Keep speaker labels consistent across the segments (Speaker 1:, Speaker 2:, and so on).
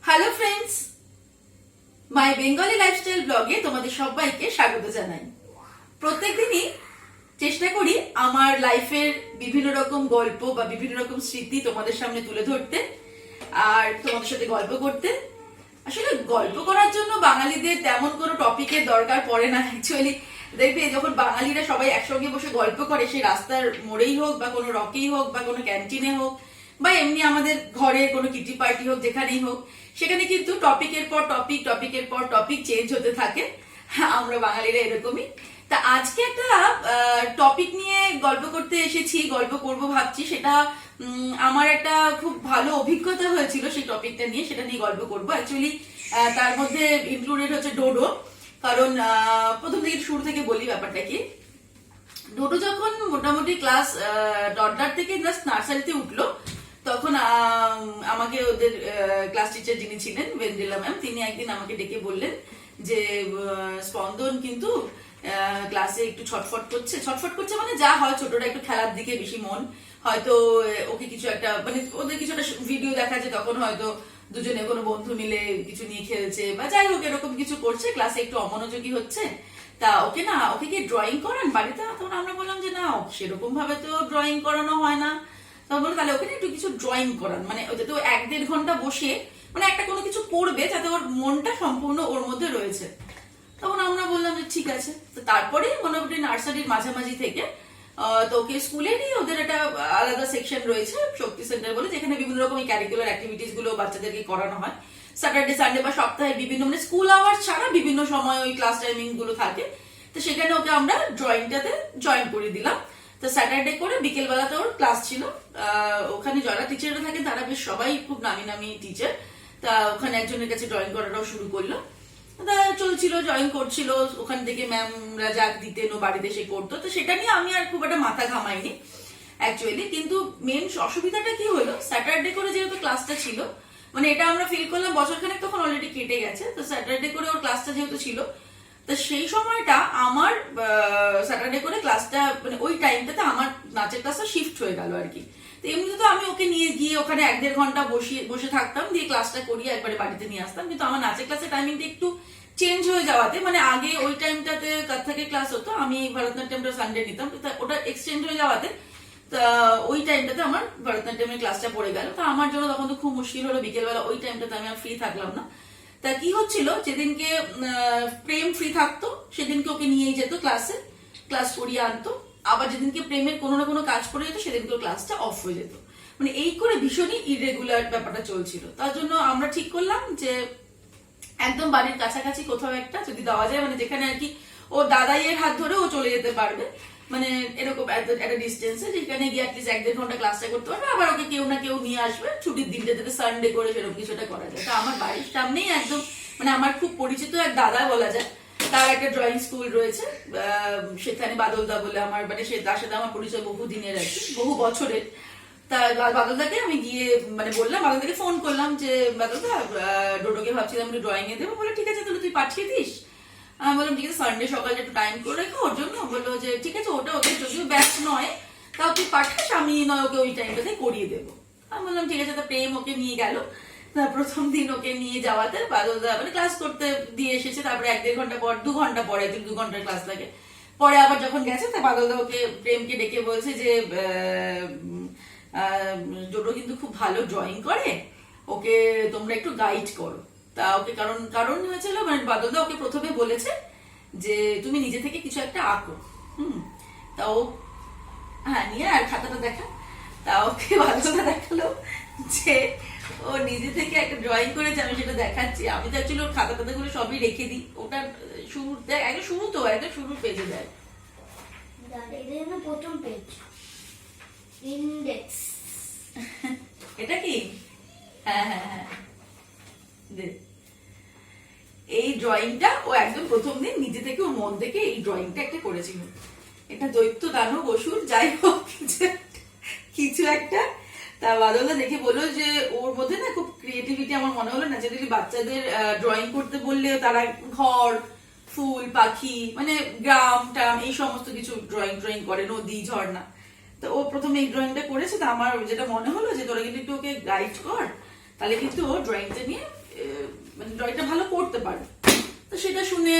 Speaker 1: Hello friends, মাই Bengali lifestyle ব্লগে তোমাদের সবাইকে স্বাগত জানাই। প্রত্যেকদিনই চেষ্টা করি আমার লাইফের বিভিন্ন রকম গল্প বা বিভিন্ন রকম স্মৃতি তোমাদের সামনে তুলে ধরতে আর তোমাদের সাথে গল্প করতে। আসলে গল্প করার জন্য বাঙালিদের তেমন কোনো টপিকের দরকার পড়ে না। অ্যাকচুয়ালি দেখবে যখন বাঙালিরা সবাই একসঙ্গে বসে গল্প করে, সেই রাস্তার মোড়েই হোক বা কোনো রকেই হোক বা কোনো ক্যান্টিনে হোক বা এমনি আমাদের ঘরে কোনো কিটি পার্টি হোক, যেখানেই হোক, সেখানে কিন্তু টপিকের পর টপিক চেঞ্জ হতে থাকে। আমরা বাঙালিরা এরকমই। তা আজকে একটা টপিক নিয়ে গল্প করতে এসেছি, গল্প করব ভাবছি। সেটা আমার একটা খুব ভালো অভিজ্ঞতা হয়েছিল সেই টপিকটা নিয়ে, সেটা নিয়ে গল্প করব। অ্যাকচুয়ালি তার মধ্যে ইনক্লুডেড হচ্ছে ডোডো। কারণ প্রথম থেকে শুরু থেকে বলি ব্যাপারটা কি। ডোডো যখন মোটামুটি ক্লাস টডলার থেকে ক্লাস নার্সারিতে উঠলো, তখন আমাকে ওদের ক্লাস টিচার যিনি ছিলেন ওয়েন্ডেলা ম্যাম, তিনি একদিন আমাকে ডেকে বললেন যে স্পন্দন কিন্তু ক্লাসে একটু ছটফট করছে মানে যা হয়, ছোটরা একটু খেলার দিকে বেশি মন, হয়তো ওকে কিছু একটা মানে ওদের কিছু একটা ভিডিও দেখা যায়, তখন হয়তো দুজনে কোনো বন্ধু মিলে কিছু নিয়ে খেলছে বা যাই হোক এরকম কিছু করছে, ক্লাসে একটু অমনোযোগী হচ্ছে। তা ওকে কি ড্রয়িং করান বাড়িতে? তখন আমরা বললাম যে না, সেরকম ভাবে তো ড্রয়িং করানো হয় না। তখন বলে তাহলে ওকে একটু কিছু ড্রয়িং করান, মানে যাতে ও 1-1.5 ঘন্টা বসে মানে একটা কোনো কিছু পড়বে, যাতে ওর মনটা সম্পূর্ণ ওর মধ্যে রয়েছে। তখন আমরা বললাম যে ঠিক আছে। তো তারপরে মোটামুটি নার্সারির মাঝামাঝি থেকে তো ওকে স্কুলেরই ওদের একটা আলাদা সেকশন রয়েছে, শক্তি সেন্টার বলে, যেখানে বিভিন্ন রকম ক্যারিকুলার অ্যাক্টিভিটিস গুলো বাচ্চাদেরকে করানো হয় স্যাটারডে সানডে বা সপ্তাহে বিভিন্ন মানে স্কুল আওয়ার্স ছাড়া বিভিন্ন সময় ওই ক্লাস টাইমিং গুলো থাকে। তো সেখানে ওকে আমরা ড্রয়িংটাতে জয়েন করে দিলাম। তো স্যাটারডে করে বিকেল বেলাতে ওর ক্লাস ছিল। ওখানে যারা টিচাররা থাকেন তারা বেশ সবাই খুব নামি নামি টিচার। তা ওখানে একজনের কাছে ড্রয়িং করাটাও শুরু করলো। চলছিল, জয়েন করছিল, ওখান থেকে ম্যামরা যা দিতেন ও বাড়িতে এসে করতো। তো সেটা নিয়ে আমি আর খুব একটা মাথা ঘামাইনি অ্যাকচুয়ালি। কিন্তু মেন অসুবিধাটা কি হলো, স্যাটারডে করে যেহেতু ক্লাসটা ছিল, মানে এটা আমরা ফিল করলাম বছরখানেক তখন অলরেডি কেটে গেছে। তো স্যাটারডে করে ওর ক্লাসটা যেহেতু ছিল, তো সেই সময়টা আমার স্যাটারডে করে ক্লাসটা মানে ওই টাইমটাতে আমার নাচের ক্লাসটা শিফট হয়ে গেল আর কি। তো এমনিতে তো আমি ওকে নিয়ে গিয়ে ওখানে 1-1.5 ঘন্টা বসে থাকতাম, দিয়ে ক্লাসটা করিয়ে একবারে বাড়িতে নিয়ে আসতাম। কিন্তু আমার নাচের ক্লাসের টাইমিংটা একটু চেঞ্জ হয়ে যাওয়াতে, মানে আগে ওই টাইমটাতে থেকে ক্লাস হতো, আমি ভরতনাট্যমটা সানডে নিতাম, ওটা এক্সচেঞ্জ হয়ে যাওয়াতে ওই টাইমটাতে আমার ভরতনাট্যমের ক্লাসটা পড়ে গেল। তো আমার জন্য তখন তো খুব মুশকিল হলো, বিকেলবেলা ওই টাইমটাতে আমি আর ফ্রি থাকলাম না। তা কি হচ্ছিল, যেদিনকে প্রেম ফ্রি থাকতো সেদিনকে ওকে নিয়েই যেত ক্লাসে, ক্লাস করিয়ে আনতো। আবার যেদিনকে প্রেমের কোনো না কোনো কাজ পড়ে যেত সেদিনকে ক্লাসটা অফ হয়ে যেত। মানে এই করে ভীষণই ইরেগুলার ব্যাপারটা চলছিল। তার জন্য আমরা ঠিক করলাম যে একদম বাড়ির কাছাকাছি কোথাও একটা যদি দেওয়া যায়, মানে যেখানে আর কি ও দাদাইয়ের হাত ধরে ও চলে যেতে পারবে, মানে এরকম একটা ডিস্টেন্সে, যেখানে গিয়ে অ্যাটলিস্ট 1-1.5 ঘন্টা ক্লাসটা করতে পারবে, আবার ওকে কেউ না কেউ নিয়ে আসবে ছুটির দিনটা, যাতে সানডে করে সেরকম কিছুটা করা যায়। তো আমার বাড়ির সামনেই একদম মানে আমার খুব পরিচিত এক দাদা বলা যায়, তার একটা ড্রয়িং স্কুল রয়েছে সেখানে, বাদলদা বলে আমার, মানে সে তার সাথে আমার পরিচয় বহু দিনের আর কি, বহু বছরের। তা বাদলদাকে আমি গিয়ে মানে বললাম, বাদলদাকে ফোন করলাম যে বাদলদা, ডোডোকে ভাবছিলাম একটু ড্রয়িং এ দেবো। বলে ঠিক আছে, তাহলে তুই পাঠিয়ে দিস। আমি বললাম ঠিক আছে, সানডে সকালে একটু টাইম করে রেখো ওর জন্য। বললো যে ঠিক আছে, ওটা ওদের যদিও ব্যাচ নয়, তাও তুই পাঠাস, আমি নয় ওকে ওই টাইমটাতে করিয়ে দেবো। আমি বললাম ঠিক আছে। তা প্রেম ওকে নিয়ে গেল। প্রথম দিন ওকে নিয়ে যাওয়াতে বাদলদা মানে ক্লাস করতে দিয়ে এসেছে, তারপরে 1-1.5 ঘন্টা পর 2 ঘন্টা পরে, 2 ঘন্টার ক্লাস লাগে, পরে আবার যখন গেছে, তা বাদলদা ওকে প্রেমকে ডেকে বলছে যে ডোডো কিন্তু খুব ভালো ড্রয়িং করে, ওকে তোমরা একটু গাইড করো। তা ওকে কারণ হয়েছিল, মানে বাদলদা ওকে প্রথমে বলেছে যে তুমি নিজে থেকে কিছু একটা আঁকো। তা ও হ্যাঁ নিয়ে আর খাতাটা দেখা। তা ওকে বাদলদা দেখালো যে ও নিজে থেকে একটা ড্রয়িং করেছে, আমি সেটা দেখাচ্ছি। আমি তো অ্যাকচুয়ালি ওর খাতা টাতাগুলো সবই রেখে দিই, ওটা শুরুর পেজে দেয়।
Speaker 2: প্রথম পেজ ইন্ডেক্স,
Speaker 1: এটা কি? হ্যাঁ হ্যাঁ হ্যাঁ, এই ড্রয়িংটা ও একদম প্রথম দিন নিজে থেকে ওর মন থেকে এই ড্রয়িংটা একটা করেছিল। এটা দৈত্য দানব অসুর যাই হোক কিছু একটা। তা বাদলদা দেখে বললো যে ওর মধ্যে না খুব ক্রিয়েটিভিটি, আমার মনে হলো ন্যাচারালি বাচ্চাদের ড্রয়িং করতে বললে তারা ঘর, ফুল, পাখি, মানে গ্রাম টাম এই সমস্ত কিছু ড্রয়িং করে, নদী, ঝর্ণা। তো ও প্রথমে এই ড্রয়িংটা করেছে। তা আমার যেটা মনে হলো যে তোরা কিন্তু একটু ওকে গাইড কর, তাহলে কিন্তু ও ড্রয়িংটা নিয়ে মানে ড্রয়িংটা ভালো করতে পারে। তো সেটা শুনে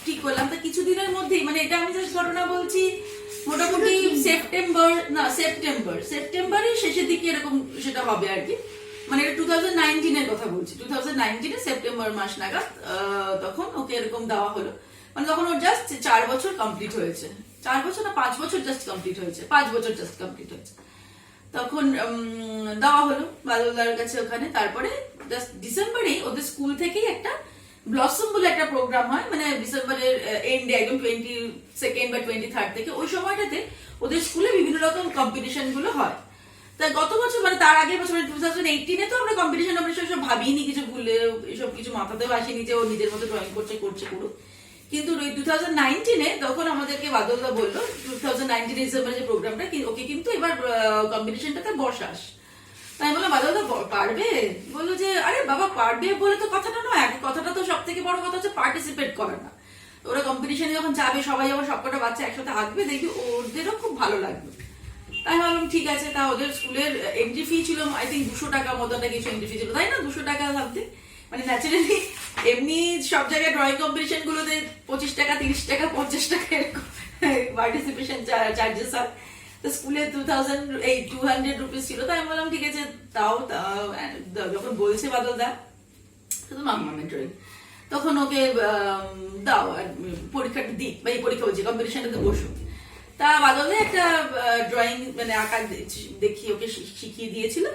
Speaker 1: ঠিক করলাম। তো কিছুদিনের মধ্যেই, মানে এটা আমি জাস্ট ঘটনা বলছি, মোটামুটি সেপ্টেম্বরের শেষের দিকে এরকম সেটা হবে আর কি। মানে এটা 2019 কথা বলছি, 2019 সেপ্টেম্বর মাস নাগাদ তখন ওকে এরকম দেওয়া হলো। মানে তখন ওর জাস্ট 4 বছর কমপ্লিট হয়েছে, 4 বছর না 5 বছর জাস্ট কমপ্লিট হয়েছে, 5 বছর জাস্ট কমপ্লিট হয়েছে। তখন দেওয়া হলো বাদলদার কাছে ওখানে। তারপরে জাস্ট ডিসেম্বরেই ওদের স্কুল থেকেই একটা ব্লসম বলে একটা প্রোগ্রাম হয়, মানে ডিসেম্বরের এন্ডে একদম 22nd বা 23rd থেকে ওই সময়টাতে ওদের স্কুলে বিভিন্ন রকম কম্পিটিশন গুলো হয়। তা গত বছর, মানে তার আগের বছর 2018 তো আমরা কম্পিটিশন সব ভাবিনি, কিছু ভুলে এসব কিছু মাথাতেও আসেনি যে ও নিজের মতো ড্রয়িং করছে করুক। কিন্তু 2019 তখন আমাদেরকে বাদলদা বললো 2019 ডিসেম্বরে যে প্রোগ্রামটা, ওকে কিন্তু এবার কম্পিটিশনটাতে বসাস। তাই বললাম বাদলদা পারবে? বললো যে আরে বাবা পারবে বলে তো কথাটা নয়, কথাটা তো সব থেকে বড় কথা হচ্ছে পার্টিসিপেট করা না। ওরা কম্পিটিশনে যখন যাবে, সবাই যখন সবকটা বাচ্চা একসাথে আসবে, দেখবি ওদেরও খুব ভালো লাগবে। তাই ভাবলাম ঠিক আছে। তা ওদের স্কুলের এন্ট্রি ফি ছিল আই থিঙ্ক 200 টাকা মতো একটা কিছু এন্ট্রি ফি ছিল, তাই না? 200 টাকা ভাবতে, মানে ন্যাচারালি এমনি সব জায়গায় ড্রয়িং কম্পিটিশন গুলোতে 25 টাকা 30 টাকা 50 টাকা এরকম পার্টিসিপেশন চার্জেস হয়। তো স্কুলে 200 রুপিস ছিল। তাই আমি বললাম ঠিক আছে, তাও যখন বলছে বাদলদা শুধু মাম্মামে ড্রয়িং, তখন ওকে দাও পরীক্ষাটা দিই, বা এই পরীক্ষা বলছি কম্পিটিশনটাতে বসুক। তা বাদলদা একটা ড্রয়িং মানে আঁকা দেখিয়ে ওকে শিখিয়ে দিয়েছিল,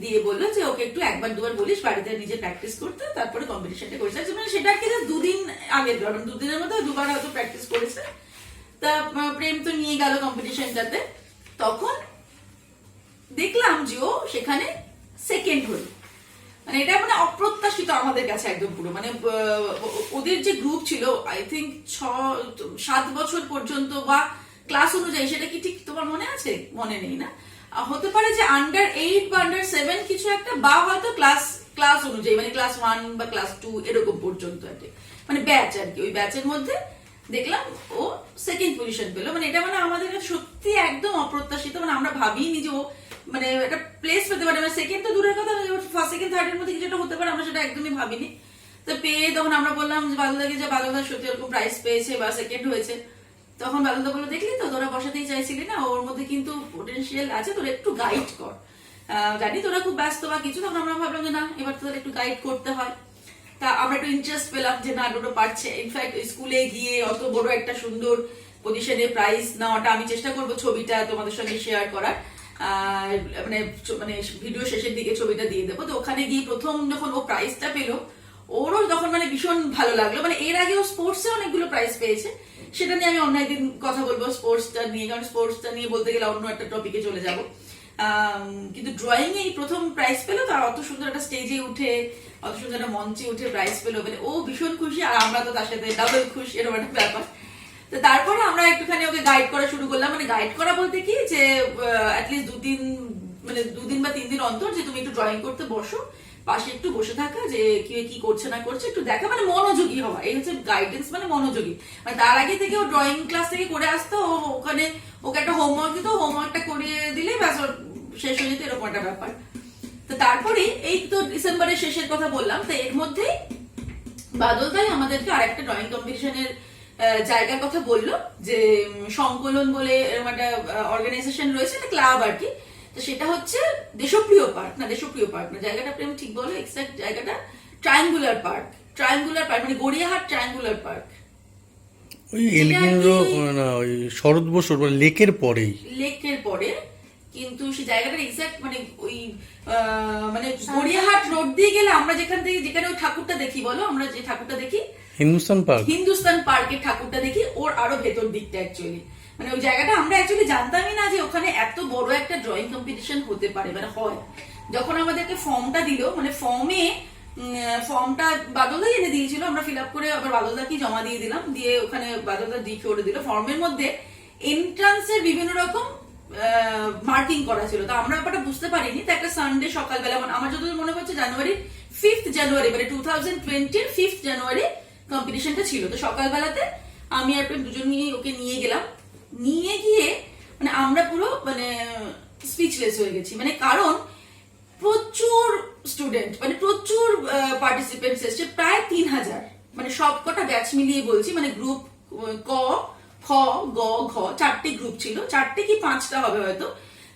Speaker 1: দিয়ে বললো যে ওকে একটু একবার দুবার বলিস বাড়িতে নিজে প্র্যাকটিস করতে, তারপরে কম্পিটিশনটা করেছে। মানে সেটা কি 2 দিন আগের, 2 দিনের মধ্যে 2বার হয়তো প্র্যাকটিস করেছে। তা প্রেম তো নিয়ে গেল কম্পিটিশনটাতে। তখন দেখলাম যে ও সেখানে সেকেন্ড হলো। মানে এটা মানে অপ্রত্যাশিত আমাদের কাছে একদম পুরো। মানে ওদের যে গ্রুপ ছিল আই থিঙ্ক 6-7 বছর পর্যন্ত, বা ক্লাস অনুযায়ী, সেটা কি ঠিক তোমার মনে আছে? মনে নেই না, হতে পারে যে আন্ডার 8 বা আন্ডার 7 কিছু একটা, বা হয়তো ক্লাস অনুযায়ী, মানে ক্লাস 1 বা ক্লাস 2 এরকম পর্যন্ত আর কি, মানে ব্যাচ আর কি। ওই ব্যাচের মধ্যে দেখলাম ও সেকেন্ড পজিশন পেলো। মানে এটা মানে আমাদের সত্যি একদম অপ্রত্যাশিত। মানে আমরা ভাবিনি যে ও মানে একটা প্লেস পেতে পারে। মানে সেকেন্ড তো দূরের কথা, ফার্স্ট সেকেন্ড থার্ড এর মধ্যে কিছুটা হতে পারে, আমরা সেটা একদমই ভাবিনি। তো পেয়ে তখন আমরা বললাম যে বাদলদাকে, যে বাদলদা সত্যি এরকম প্রাইজ পেয়েছে বা সেকেন্ড হয়েছে। তখন বাদলদা বললো দেখলি তো, তোরা বসাতেই চাইছিলি না, ওর মধ্যে কিন্তু পোটেনশিয়াল আছে, তোরা একটু গাইড কর। জানি তোরা খুব ব্যস্ত বা কিছু, তখন আমরা ভাবলাম যে না, এবার তোদের একটু গাইড করতে হয়। তা আমরা একটু ইন্টারেস্ট পেলাম যে না, দুটো পারছে। ইনফ্যাক্ট স্কুলে গিয়ে অত বড় একটা সুন্দর পজিশনে প্রাইজ নেওয়াটা, আমি চেষ্টা করবো ছবিটা তোমাদের সঙ্গে শেয়ার করার, মানে মানে ভিডিও শেষের দিকে ছবিটা দিয়ে দেবো। তো ওখানে গিয়ে প্রথম যখন ও প্রাইজটা পেলো, ওরও তখন মানে ভীষণ ভালো লাগলো। মানে এর আগেও স্পোর্টসে অনেকগুলো প্রাইজ পেয়েছে, সেটা নিয়ে আমি অন্য একদিন কথা বলবো স্পোর্টসটা নিয়ে, কারণ স্পোর্টসটা নিয়ে বলতে গেলে অন্য একটা টপিকে চলে যাবো। কিন্তু ড্রয়িং এই প্রথম প্রাইজ পেলো, তার অত সুন্দর একটা স্টেজে উঠে, অত সুন্দর একটা মঞ্চে উঠে প্রাইজ পেলো, মানে ও ভীষণ খুশি, আর আমরা তো তার সাথে ডাবল খুশি, এরকম একটা ব্যাপার। তো তারপরে আমরা একটুখানি ওকে গাইড করা শুরু করলাম। মানে গাইড করা বলতে কি, যে অ্যাটলিস্ট 2 দিন বা 3 দিন অন্তর যে তুমি একটু ড্রয়িং করতে বসো, পাশে একটু বসে থাকা, যে কি করছে না করছে একটু দেখা, মানে মনোযোগী হওয়া, এই হচ্ছে গাইডেন্স, মানে মনোযোগী। মানে তার আগে থেকে ও ড্রয়িং ক্লাস থেকে করে আসতো, ওখানে ওকে একটা হোমওয়ার্ক দিত, হোমওয়ার্কটা করিয়ে দিলে ব্যাস শেষ হয়ে যেত, এরকম একটা ব্যাপার। তো তারপরে এই তো ডিসেম্বরের শেষের কথা বললাম, তো এর মধ্যেই বাদলদাই আমাদেরকে আরেকটা ড্রয়িং কম্পিটিশনের জায়গার কথা বললো, যে সংকলন বলে একটা অর্গানাইজেশন রয়েছে, একটা ক্লাব আর কি। তো সেটা হচ্ছে দেশপ্রিয় পার্ক না, জায়গাটা প্রেম ঠিক বলো এক্সাক্ট জায়গাটা, ট্রায়াঙ্গুলার পার্ক, মানে গড়িয়াহাট ট্রায়াঙ্গুলার পার্ক,
Speaker 2: ওই এলগিন্দ্র না, ওই শরৎ বসুর মানে লেকের
Speaker 1: পরে। কিন্তু সেই জায়গাটার এক্সাক্ট মানে ওই মানে গড়িয়াহাট রোড দিয়ে গেলে আমরা যেখানে ওই ঠাকুরটা দেখি, বলো আমরা যে ঠাকুরটা দেখি, হিন্দুস্তান পার্কের ঠাকুরটা দেখি, ওর আরো ভেতর দিকটা অ্যাকচুয়ালি। মানে ওই জায়গাটা আমরা অ্যাকচুয়ালি জানতামই না যে ওখানে এত বড় একটা ড্রয়িং কম্পিটিশন হতে পারে, মানে হয়। যখন আমাদেরকে ফর্মটা দিল, মানে ফর্মটা বাদলদাই এনে দিয়েছিল, আমরা ফিল আপ করে আবার বাদলদাকে জমা দিয়ে দিলাম, দিয়ে ওখানে বাদলদা দিয়ে করে দিল। ফর্মের মধ্যে এন্ট্রান্সের বিভিন্ন রকম মার্কিং করা ছিল। তো আমরা ব্যাপারটা বুঝতে পারিনি। তো একটা সানডে সকালবেলা, মানে আমার যতদূর মনে হচ্ছে 5th জানুয়ারি, মানে 2020 5th জানুয়ারি কম্পিটিশনটা ছিল। তো সকালবেলাতে আমি আর প্রেম দুজন নিয়ে ওকে নিয়ে গেলাম। নিয়ে গিয়ে মানে আমরা পুরো মানে স্পিচলেস হয়ে গেছি, মানে কারণ প্রচুর স্টুডেন্ট, মানে প্রচুর পার্টিসিপেন্টস এসছে, প্রায় 3000, মানে সব কটা ব্যাচ মিলিয়ে বলছি, মানে গ্রুপ ক, খ, গ, ঘ, 4টে গ্রুপ ছিল, 4টে কি 5টা হবে হয়তো।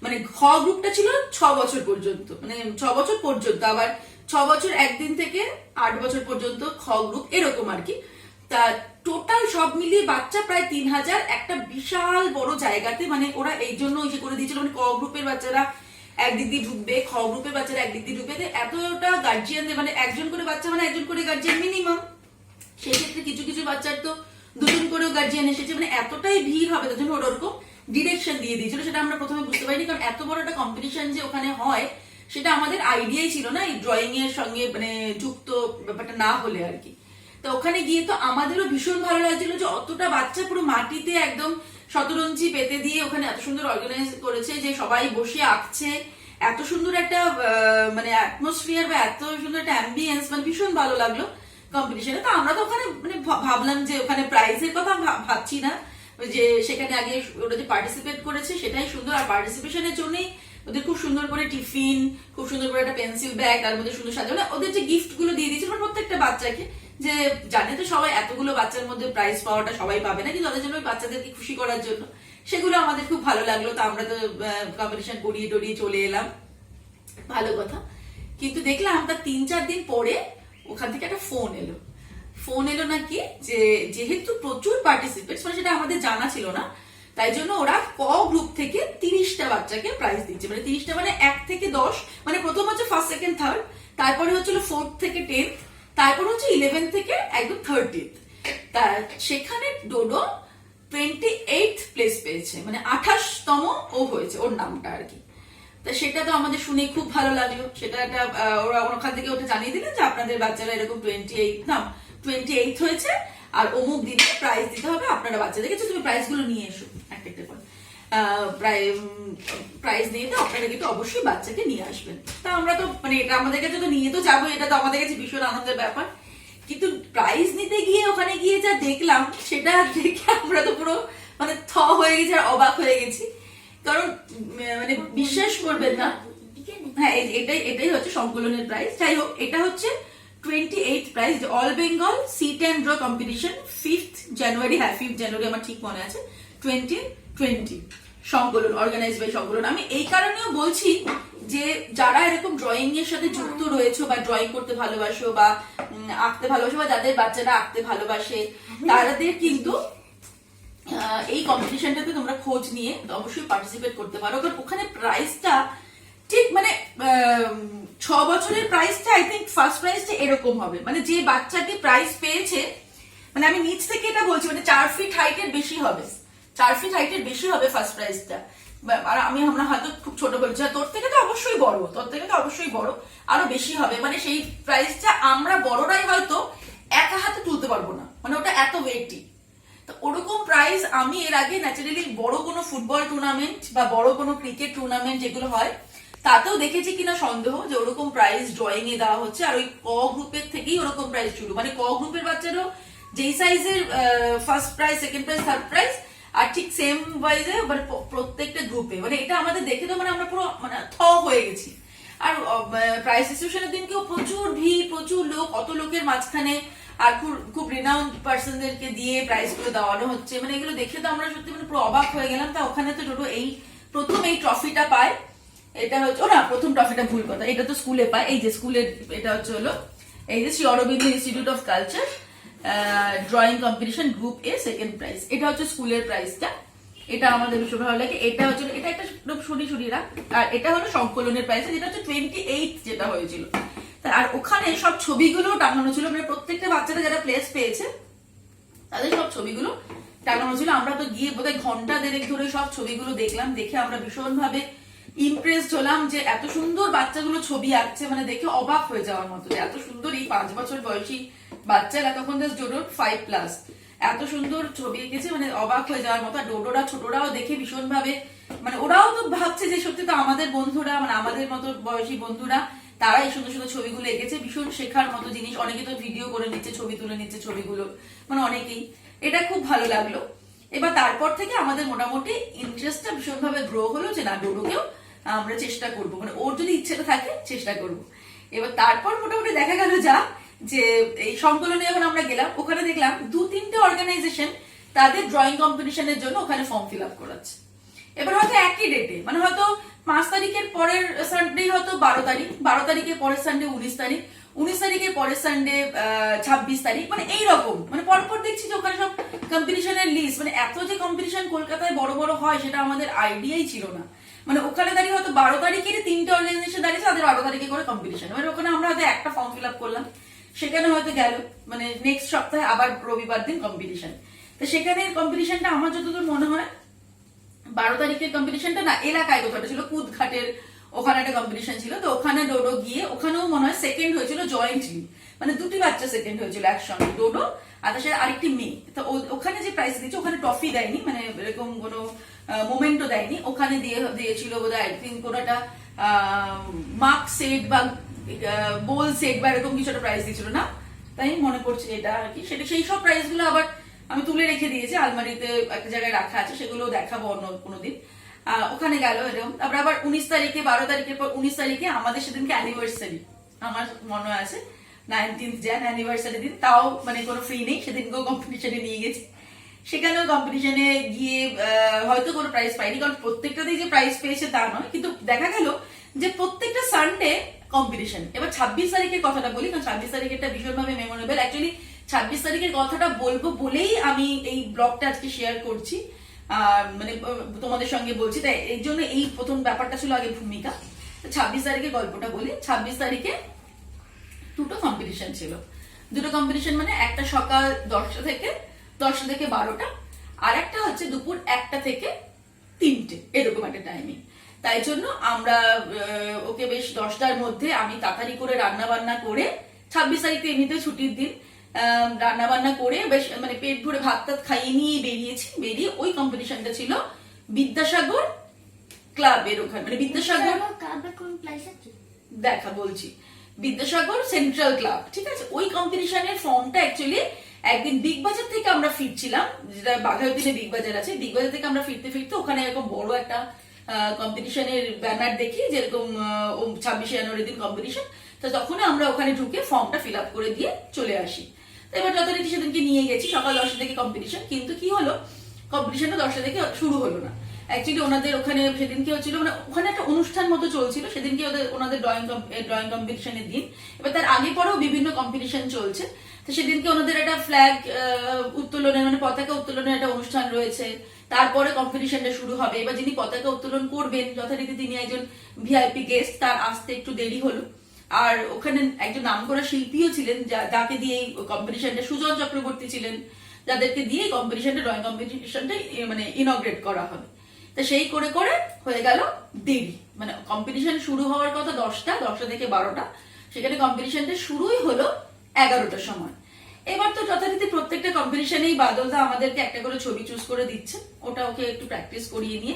Speaker 1: মানে খ গ্রুপটা ছিল 6 বছর পর্যন্ত, মানে 6 বছর পর্যন্ত, আবার 6 বছর একদিন থেকে 8 বছর পর্যন্ত খ গ্রুপ, এরকম আর কি। তা টোটাল সব মিলিয়ে বাচ্চা প্রায় 3000, একটা বিশাল বড় জায়গাতে। মানে ওরা এই জন্য ইসে করে দিয়েছিল, মানে ক গ্রুপের বাচ্চারা একদিক দিয়ে ঢুকবে, খ গ্রুপের বাচ্চারা একদিক দিয়ে ঢুকবে, এতটা গার্জিয়ানদের, মানে একজন করে বাচ্চা মানে একজন করে গার্জিয়ান মিনিমাম, সেক্ষেত্রে কিছু কিছু বাচ্চার তো 2জন করেও গার্জিয়ান এসেছে, মানে এতটাই ভিড় হবে, তার জন্য ওরা ওরকম ডিরেকশন দিয়ে দিয়েছিল। সেটা আমরা প্রথমে বুঝতে পারিনি, কারণ এত বড় একটা কম্পিটিশন যে ওখানে হয় সেটা আমাদের আইডিয়াই ছিল না, এই ড্রয়িং এর সঙ্গে মানে যুক্ত ব্যাপারটা না হলে আর কি। তো ওখানে গিয়ে তো আমাদেরও ভীষণ ভালো লাগছিল যে অতটা বাচ্চা পুরো মাটিতে একদম শতরঞ্চি পেতে দিয়ে ওখানে এত সুন্দর অর্গানাইজ করেছে, যে সবাই বসে আঁকছে, এত সুন্দর একটা মানে অ্যাটমসফিয়ার বা এত সুন্দর একটা অ্যাম্বিয়েন্স, মানে ভীষণ ভালো লাগলো কম্পিটিশনে। তো আমরা তো ওখানে মানে ভাবলাম যে ওখানে প্রাইজের কথা ভাবছি না, যে সেখানে আগে ওরা যে পার্টিসিপেট করেছে সেটাই সুন্দর, আর পার্টিসিপেশনের জন্যই ওদের খুব সুন্দর করে টিফিন, খুব সুন্দর করে একটা পেন্সিল ব্যাগ, তার মধ্যে সুন্দর সাজানো, ওদের যে গিফট গুলো দিয়ে দিয়েছিল প্রত্যেকটা বাচ্চাকে, যে জানে তো সবাই এতগুলো বাচ্চার মধ্যে প্রাইজ পাওয়াটা সবাই পাবে না, কিন্তু ওদের জন্য ওই বাচ্চাদেরকে খুশি করার জন্য সেগুলো আমাদের খুব ভালো লাগলো। তো আমরা তো কম্পিটিশন করিয়ে টরিয়ে চলে এলাম, ভালো কথা। কিন্তু দেখলাম তার 3-4 দিন পরে ওখান থেকে একটা ফোন এলো নাকি, যে যেহেতু প্রচুর পার্টিসিপেন্টস, মানে সেটা আমাদের জানা ছিল না, তাই জন্য ওরা ক গ্রুপ থেকে 30টা বাচ্চাকে প্রাইজ দিচ্ছে, মানে 30টা মানে 1 থেকে 10, মানে প্রথম হচ্ছে ফার্স্ট সেকেন্ড থার্ড, তারপরে হচ্ছিল 4th থেকে 10th, তারপর হচ্ছে 11th থেকে একদম 30th। তা সেখানে ডোডো 28th প্লেস পেয়েছে, মানে 28তম ও হয়েছে, ওর নামটা আর কি। তা সেটা তো আমাদের শুনে খুব ভালো লাগলো। সেটা একটা ওরা ওখান থেকে ওটা জানিয়ে দিলেন যে আপনাদের বাচ্চারা এরকম 28 হয়েছে, আর অমুক দিনে প্রাইজ দিতে হবে, আপনারা বাচ্চাদেরকে তুমি প্রাইজ গুলো নিয়ে এসো একটা একটা করে, প্রাইজ নিয়ে তো আপনারা কিন্তু অবশ্যই বাচ্চাকে নিয়ে আসবেন। তা আমরা তো মানে এটা আমাদের কাছে তো নিয়ে তো যাবো, এটা তো আমাদের কাছে ভীষণ আনন্দের ব্যাপার। কিন্তু প্রাইজ নিতে গিয়ে ওখানে গিয়ে যা দেখলাম, সেটা দেখে আমরা তো পুরো মানে থ হয়ে গেছি আর অবাক হয়ে গেছি, কারণ মানে বিশ্বাস করবেন না, হ্যাঁ এটাই হচ্ছে সংকলনের প্রাইজ। যাই হোক, এটা হচ্ছে 28th prize, all Bengal sit and draw competition, 5th January, হ্যাঁ 5th জানুয়ারি আমার ঠিক মনে আছে, 2020 সংকলন, অর্গানাইজ বাই সংকলন। আমি এই কারণেও বলছি যে যারা এরকম ড্রয়িং এর সাথে যুক্ত রয়েছে, বা ড্রয়িং করতে ভালোবাসো, বা আঁকতে ভালোবাসো, বা যাদের বাচ্চারা আঁকতে ভালোবাসে, তাদের কিন্তু এই কম্পিটিশনটাতে তোমরা খোঁজ নিয়ে অবশ্যই পার্টিসিপেট করতে পারো, কারণ ওখানে প্রাইসটা ঠিক মানে 6 বছরের প্রাইসটা আই থিঙ্ক ফার্স্ট প্রাইসটা এরকম হবে, মানে যে বাচ্চাটি প্রাইস পেয়েছে, মানে আমি নিচ থেকে এটা বলছি, মানে 4 ফিট হাইটের বেশি হবে, 4 ফিট হাইটের বেশি হবে ফার্স্ট প্রাইসটা। আর আমরা হয়তো খুব ছোট বলছি, তোর থেকে তো অবশ্যই বড়, আরো বেশি হবে, মানে সেই প্রাইসটা আমরা বড়রাই হয়তো একা হাতে তুলতে পারবো না, মানে ওটা এত ওয়েটি। তো ওরকম প্রাইজ আমি এর আগে ন্যাচারালি বড় কোনো ফুটবল টুর্নামেন্ট বা বড় কোনো ক্রিকেট টুর্নামেন্ট যেগুলো হয় তাতেও দেখেছি কিনা সন্দেহ, যে ওরকম প্রাইজ ড্রয়িং এ দেওয়া হচ্ছে, আর ওই ক গ্রুপের থেকেই ওরকম প্রাইজ শুরু, মানে ক গ্রুপের বাচ্চারও যেই সাইজের first prize, second prize, third prize, আর ঠিক সেম ওয়াইজে মানে প্রত্যেকটা গ্রুপে, মানে এটা আমাদের দেখে তো মানে আমরা পুরো মানে থ হয়ে গেছি। আর প্রাইজ ডিস্ট্রিবিউশনের দিনকেও প্রচুর ভিড়, প্রচুর লোক, অত লোকের মাঝখানে আর খুব রিনাউন্ড পার্সনদেরকে দিয়ে প্রাইজ গুলো দেওয়ানো হচ্ছে, মানে এগুলো দেখে তো আমরা সত্যি মানে পুরো অবাক হয়ে গেলাম। তা ওখানে তো টোটো এই প্রথম এই ট্রফিটা পায়, এটা হচ্ছে ও না প্রথম ট্রফিটা ভুল কথা, এটা তো স্কুলে পায়, এই যে স্কুলের এটা হচ্ছে হলো এই যে Shri Aurobindo institute of culture drawing competition group A second prize, এটা হচ্ছে স্কুলের প্রাইজটা, এটা আমাদের ভীষণ ভালো লাগে। এটা হচ্ছে এটা একটা শুনিরা, আর এটা হলো সংকলনের প্রাইজ, যেটা হচ্ছে 28th যেটা হয়েছিল। আর ওখানে সব ছবিগুলো টাঙানো ছিল, মানে প্রত্যেকটা বাচ্চারা যারা প্লেস পেয়েছে তাদের সব ছবিগুলো টাঙানো ছিল। আমরা তো গিয়ে বোধহয় ঘন্টা দেড়েক ধরে সব ছবিগুলো দেখলাম, দেখে আমরা ভীষণ ভাবে ইমপ্রেসড হলাম যে এত সুন্দর বাচ্চাগুলো ছবি আঁকছে, মানে দেখে অবাক হয়ে যাওয়ার মতো, এত সুন্দর এই 5 বছর বয়সী বাচ্চারা, তখন ডোডোর 5+, এত সুন্দর ছবি এঁকেছে, মানে অবাক হয়ে যাওয়ার মতো। আর ডোডোরা ছোটরাও দেখে ভীষণ ভাবে, মানে ওরাও তো ভাবছে যে সত্যি তো আমাদের বন্ধুরা, মানে আমাদের মতো বয়সী বন্ধুরা, তারা এই সুন্দর সুন্দর ছবিগুলো এঁকেছে, ভীষণ শেখার মতো জিনিস। অনেকে তো ভিডিও করে নিচ্ছে, ছবি তুলে নিচ্ছে ছবিগুলো, মানে অনেকেই, এটা খুব ভালো লাগলো। এবার তারপর থেকে আমাদের মোটামুটি ইন্টারেস্টটা ভীষণ ভাবে গ্রো হলো, যে না ডোডোকেও আমরা চেষ্টা করব, মানে ওর যদি ইচ্ছেটা থাকে চেষ্টা করব। এবার তারপর মোটামুটি দেখা গেল যা, যে এই সংকলনে যখন আমরা গেলাম ওখানে দেখলাম 2-3টে অর্গানাইজেশন তাদের ড্রয়িং কম্পিটিশনের জন্য ওখানে ফর্ম ফিল আপ করাচ্ছে। এবার হয়তো একই ডেটে, মানে হয়তো 5 তারিখের পরের সানডে হয়তো 12 তারিখ, 12 তারিখের পরের সানডে 19 তারিখ, 19 তারিখের পরের সানডে 26 তারিখ, মানে এইরকম, মানে পরপর দেখছি যে ওখানে সব কম্পিটিশনের লিস্ট। মানে এত যে কম্পিটিশন কলকাতায় বড় বড় হয় সেটা আমাদের আইডিয়াই ছিল না। মানে ওখানে দাঁড়িয়ে হয়তো 12 তারিখেরই 3টে অর্গানাইজেশন দাঁড়িয়েছে, তাদের 12 তারিখে করে কম্পিটিশন। এবার ওখানে আমরা হয়তো একটা ফর্ম ফিল আপ করলাম, সেখানে হয়তো গেল, মানে নেক্সট সপ্তাহে আবার রবিবার দিন কম্পিটিশন। তো সেখানে কম্পিটিশনটা আমার যতদূর মনে হয় 12 তারিখের কম্পিটিশনটা না এলাকায় কোথাও ছিল, কুদঘাটের ওখানে একটা কম্পিটিশন ছিল। তো ওখানে ডোডো গিয়ে ওখানেও মনে হয় সেকেন্ড হয়েছিল জয়েন্টলি, মানে দুটি বাচ্চা সেকেন্ড হয়েছিল একসঙ্গে, ডোডো আর তার সাথে আরেকটি মেয়ে। তো ওখানে যে প্রাইজ দিচ্ছে ওখানে ট্রফি দেয়নি, মানে এরকম কোনো মোমেন্টও দেয়নি। ওখানে দিয়েছিল বোধ হয় কোনো একটা মার্ক সেট বা বোল সেট বা এরকম কিছু একটা প্রাইজ দিয়েছিল না, তাই মনে পড়ছে এটা আর কি। সেটা সেই সব প্রাইজ গুলো আবার আমি তুলে রেখে দিয়েছি, আলমারিতে একটা জায়গায় রাখা আছে, সেগুলো দেখাবো অন্য কোনোদিন। ওখানে গেল এরকম। তারপর আবার 19 তারিখে, 12 তারিখের পর 19 তারিখে আমাদের সেদিনকে অ্যানিভার্সারি, আমার মনে আছে 19th jan অ্যানিভার্সারি দিন, তাও মানে কোনো ফ্রি নেই, সেদিনকেও কম্পিটিশনে নিয়ে গেছি। সেখানেও কম্পিটিশনে গিয়ে হয়তো কোনো প্রাইজ পাইনি, কারণ প্রত্যেকটাতেই যে প্রাইজ পেয়েছে তা নয়, কিন্তু দেখা গেল যে প্রত্যেকটা সানডে কম্পিটিশন। এবার 26 তারিখের কথাটা বলি, কারণ 26 তারিখেরটা ভীষণভাবে মেমোরেবল। অ্যাকচুয়ালি 26 তারিখের কথাটা বলবো বলেই আমি এই ব্লগটা আজকে শেয়ার করছি, মানে তোমাদের সঙ্গে বলছি, তাই এই জন্য এই প্রথম ব্যাপারটা ছিল আগে ভূমিকা। 26 তারিখের গল্পটা বলি। 26 তারিখে দুটো কম্পিটিশন ছিল। দুটো কম্পিটিশন মানে একটা সকাল 10টা থেকে 12টা, আর একটা হচ্ছে দুপুর 1টা থেকে 3টে, এরকম একটা টাইমিং। তাই জন্য আমরা ওকে বেশ 10টার মধ্যে আমি তাড়াতাড়ি করে রান্না বান্না করে, 26 তারিখ তো এমনিতে ছুটির দিন, রান্না বান্না করে বেশ মানে পেট ভরে ভাত টাত খাইয়ে নিয়ে বেরিয়েছি। বেরিয়ে ওই কম্পিটিশনটা ছিল বিদ্যাসাগর ক্লাবের ওখানে, মানে বিদ্যাসাগর দেখা বলছি, বিদ্যাসাগর সেন্ট্রাল ক্লাব, ঠিক আছে। ওই কম্পিটিশনের ফর্মটা অ্যাকচুয়ালি একদিন বিগ বাজার থেকে আমরা ফিরছিলাম, যেটা বাঘাযতীনে বিগ বাজার আছে, বিগ বাজার থেকে আমরা ফিরতে ফিরতে ওখানে এরকম বড় একটা কম্পিটিশনের ব্যানার দেখি, যেরকম 26শে জানুয়ারি দিন কম্পিটিশন। তো তখন আমরা ওখানে ঢুকে ফর্মটা ফিল আপ করে দিয়ে চলে আসি। তো এবার যথারীতি সেদিনকে নিয়ে গেছি, সকাল 10টা থেকে কম্পিটিশন। কিন্তু কি হলো, কম্পিটিশনটা 10টা থেকে শুরু হলো না। অ্যাকচুয়ালি ওনাদের ওখানে সেদিনকে হচ্ছিল, মানে ওখানে একটা অনুষ্ঠান মতো চলছিল সেদিনকে, ওনাদের ড্রয়িং কম্পিটিশনের দিন। এবার তার আগে পরেও বিভিন্ন কম্পিটিশন চলছে। তো সেদিনকে ওনাদের একটা ফ্ল্যাগ উত্তোলনের, মানে পতাকা উত্তোলনের একটা অনুষ্ঠান রয়েছে। তারপরে কম্পিটিশনটা শুরু হবে। এবার যিনি পতাকা উত্তোলন করবেন যথারীতি তিনি একজন ভিআইপি গেস্ট, তার আসতে একটু দেরি হলো। আর ওখানে একজন নামকরা শিল্পীও ছিলেন, যাকে দিয়ে কম্পিটিশনটা, সুজন চক্রবর্তী ছিলেন, যাদেরকে দিয়ে কম্পিটিশনটা, ড্রয়িং কম্পিটিশনটা মানে ইনগ্রেট করা হবে। তা সেই করে করে হয়ে গেল দেরি, মানে কম্পিটিশন শুরু হওয়ার কথা 10টা থেকে 12টা, সেখানে কম্পিটিশনটা শুরুই হলো 11টার সময়। এবার তো যথারীতি প্রত্যেকটা কম্পিটিশনেই বাদলদা আমাদেরকে একটা করে ছবি চুজ করে দিচ্ছে, ওটা ওকে একটু প্র্যাকটিস করিয়ে নিয়ে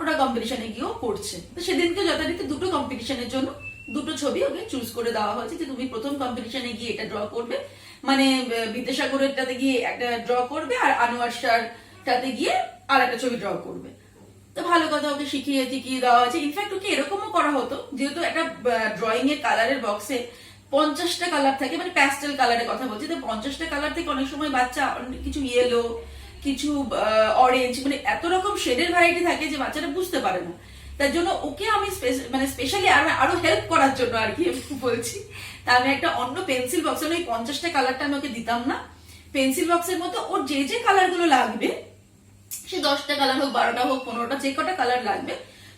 Speaker 1: ওটা কম্পিটিশনে গিয়েও করছে। তো সেদিনকে যথারীতি দুটো কম্পিটিশনের জন্য দুটো ছবি ওকে চুজ করে দেওয়া হয়েছে, যে তুমি প্রথম কম্পিটিশনে গিয়ে এটা ড্র করবে, মানে বিদ্যাসাগরেরটাতে গিয়ে একটা ড্র করবে, আর আনোয়ার শাহটাতে গিয়ে আর একটা ছবি ড্র করবে। তো ভালো কথা, ওকে শিখিয়ে দেওয়া হয়েছে। ইনফ্যাক্ট ওকে এরকমও করা হতো, যেহেতু একটা ড্রয়িং এর কালারের বক্সে 50টা কালার থাকে, মানে প্যাস্টেল কালারের কথা বলছি, তো 50টা কালার থেকে অনেক সময় বাচ্চা কিছু ইয়েলো, কিছু অরেঞ্জ, মানে এত রকম শেডের ভ্যারাইটি থাকে যে বাচ্চাটা বুঝতে পারে না। তার জন্য ওকে আমি মানে স্পেশালি আরো হেল্প করার জন্য আর কি বলছি, তা আমি একটা অন্য পেন্সিল বক্স, ওই 50টা কালারটা আমি ওকে দিতাম না। পেন্সিল বক্সের মতো ওর যে কালার গুলো লাগবে, সে 10টা কালার হোক, 12টা হোক, 15টা, যে কটা কালার লাগবে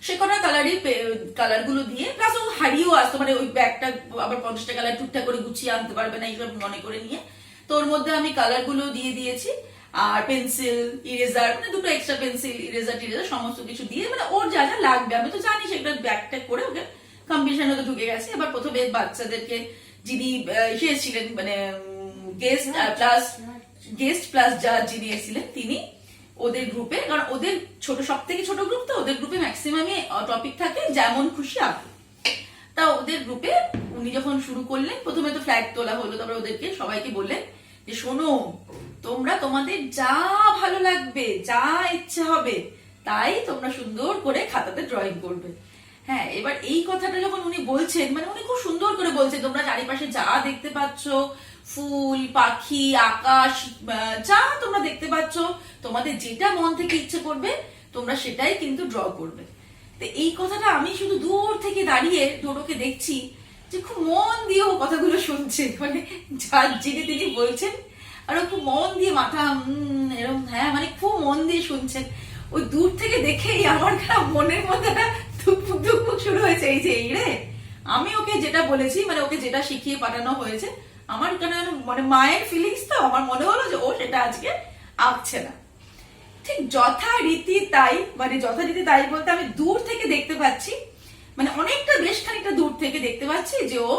Speaker 1: সে কটা কালার গুলো দিয়ে, প্লাস ও হারিয়েও আসতো, মানে ওই ব্যাগটা আবার 50টা কালার টুকটাক করে গুছিয়ে আনতে পারবে না, এইসব মনে করে নিয়ে। তো ওর মধ্যে আমি কালার গুলো দিয়ে দিয়েছি, আর পেন্সিল, ইরেজার, মানে দুটো এক্সট্রা পেন্সিল, ইরেজার সমস্ত কিছু দিয়ে, মানে ওর যা যা লাগবে আমি তো জানি, সেটা ব্যাগটা করে ওকে কম্পিটিশনে তো ঢুকে গেছে। এবার প্রথমে বাচ্চাদেরকে যিনি এসেছিলেন, মানে গেস্ট প্লাস জাজ যিনি এসেছিলেন, তিনি ওদের গ্রুপে, কারণ ওদের সব থেকে ছোট গ্রুপ, তো ওদের গ্রুপে ম্যাক্সিমামই টপিক থাকে যেমন খুশি আঁকো। তা ওদের গ্রুপে উনি যখন শুরু করলেন, প্রথমে তো ফ্ল্যাগ তোলা হলো, তারপরে ওদেরকে সবাইকে বললেন যে শোনো, তোমরা তোমাদের যা ভালো লাগবে, যা ইচ্ছে হবে তাই তোমরা সুন্দর করে খাতাতে ড্রয়িং করবে। হ্যাঁ, এবার এই কথাটা যখন উনি বলছেন, মানে উনি খুব সুন্দর করে বলছেন, তোমরা চারিপাশে যা দেখতে পাচ্ছ, ফুল, পাখি, আকাশ, যা তোমরা দেখতে পাচ্ছ, তোমাদের যেটা মন থেকে ইচ্ছে করবে তোমরা সেটাই কিন্তু ড্র করবে। তো এই কথাটা আমি শুধু দূর থেকে দাঁড়িয়ে ডোডোকে দেখছি যে খুব মন দিয়ে ও কথাগুলো শুনছে, মানে যার যিনি তিনি বলছেন আর ও খুব মন দিয়ে মাথা এরকম, হ্যাঁ মানে খুব মন দিয়ে শুনছেন। ওই দূর থেকে দেখেই আমার মনের মধ্যে একটা ধুকপুক ধুকপুক শুরু হয়েছে, এই যে এই রে আমি ওকে যেটা বলেছি, মানে ওকে যেটা শিখিয়ে পাঠানো হয়েছে, আমার কেন মানে মায়ের ফিলিংস, তো আমার মনে হলো যে ও সেটা আজকে আঁকছে না। ঠিক যথারীতি তাই, মানে যথারীতি তাই বলতে আমি দূর থেকে দেখতে পাচ্ছি, মানে অনেকটা বেশ খানিকটা দূর থেকে দেখতে পাচ্ছি যে ও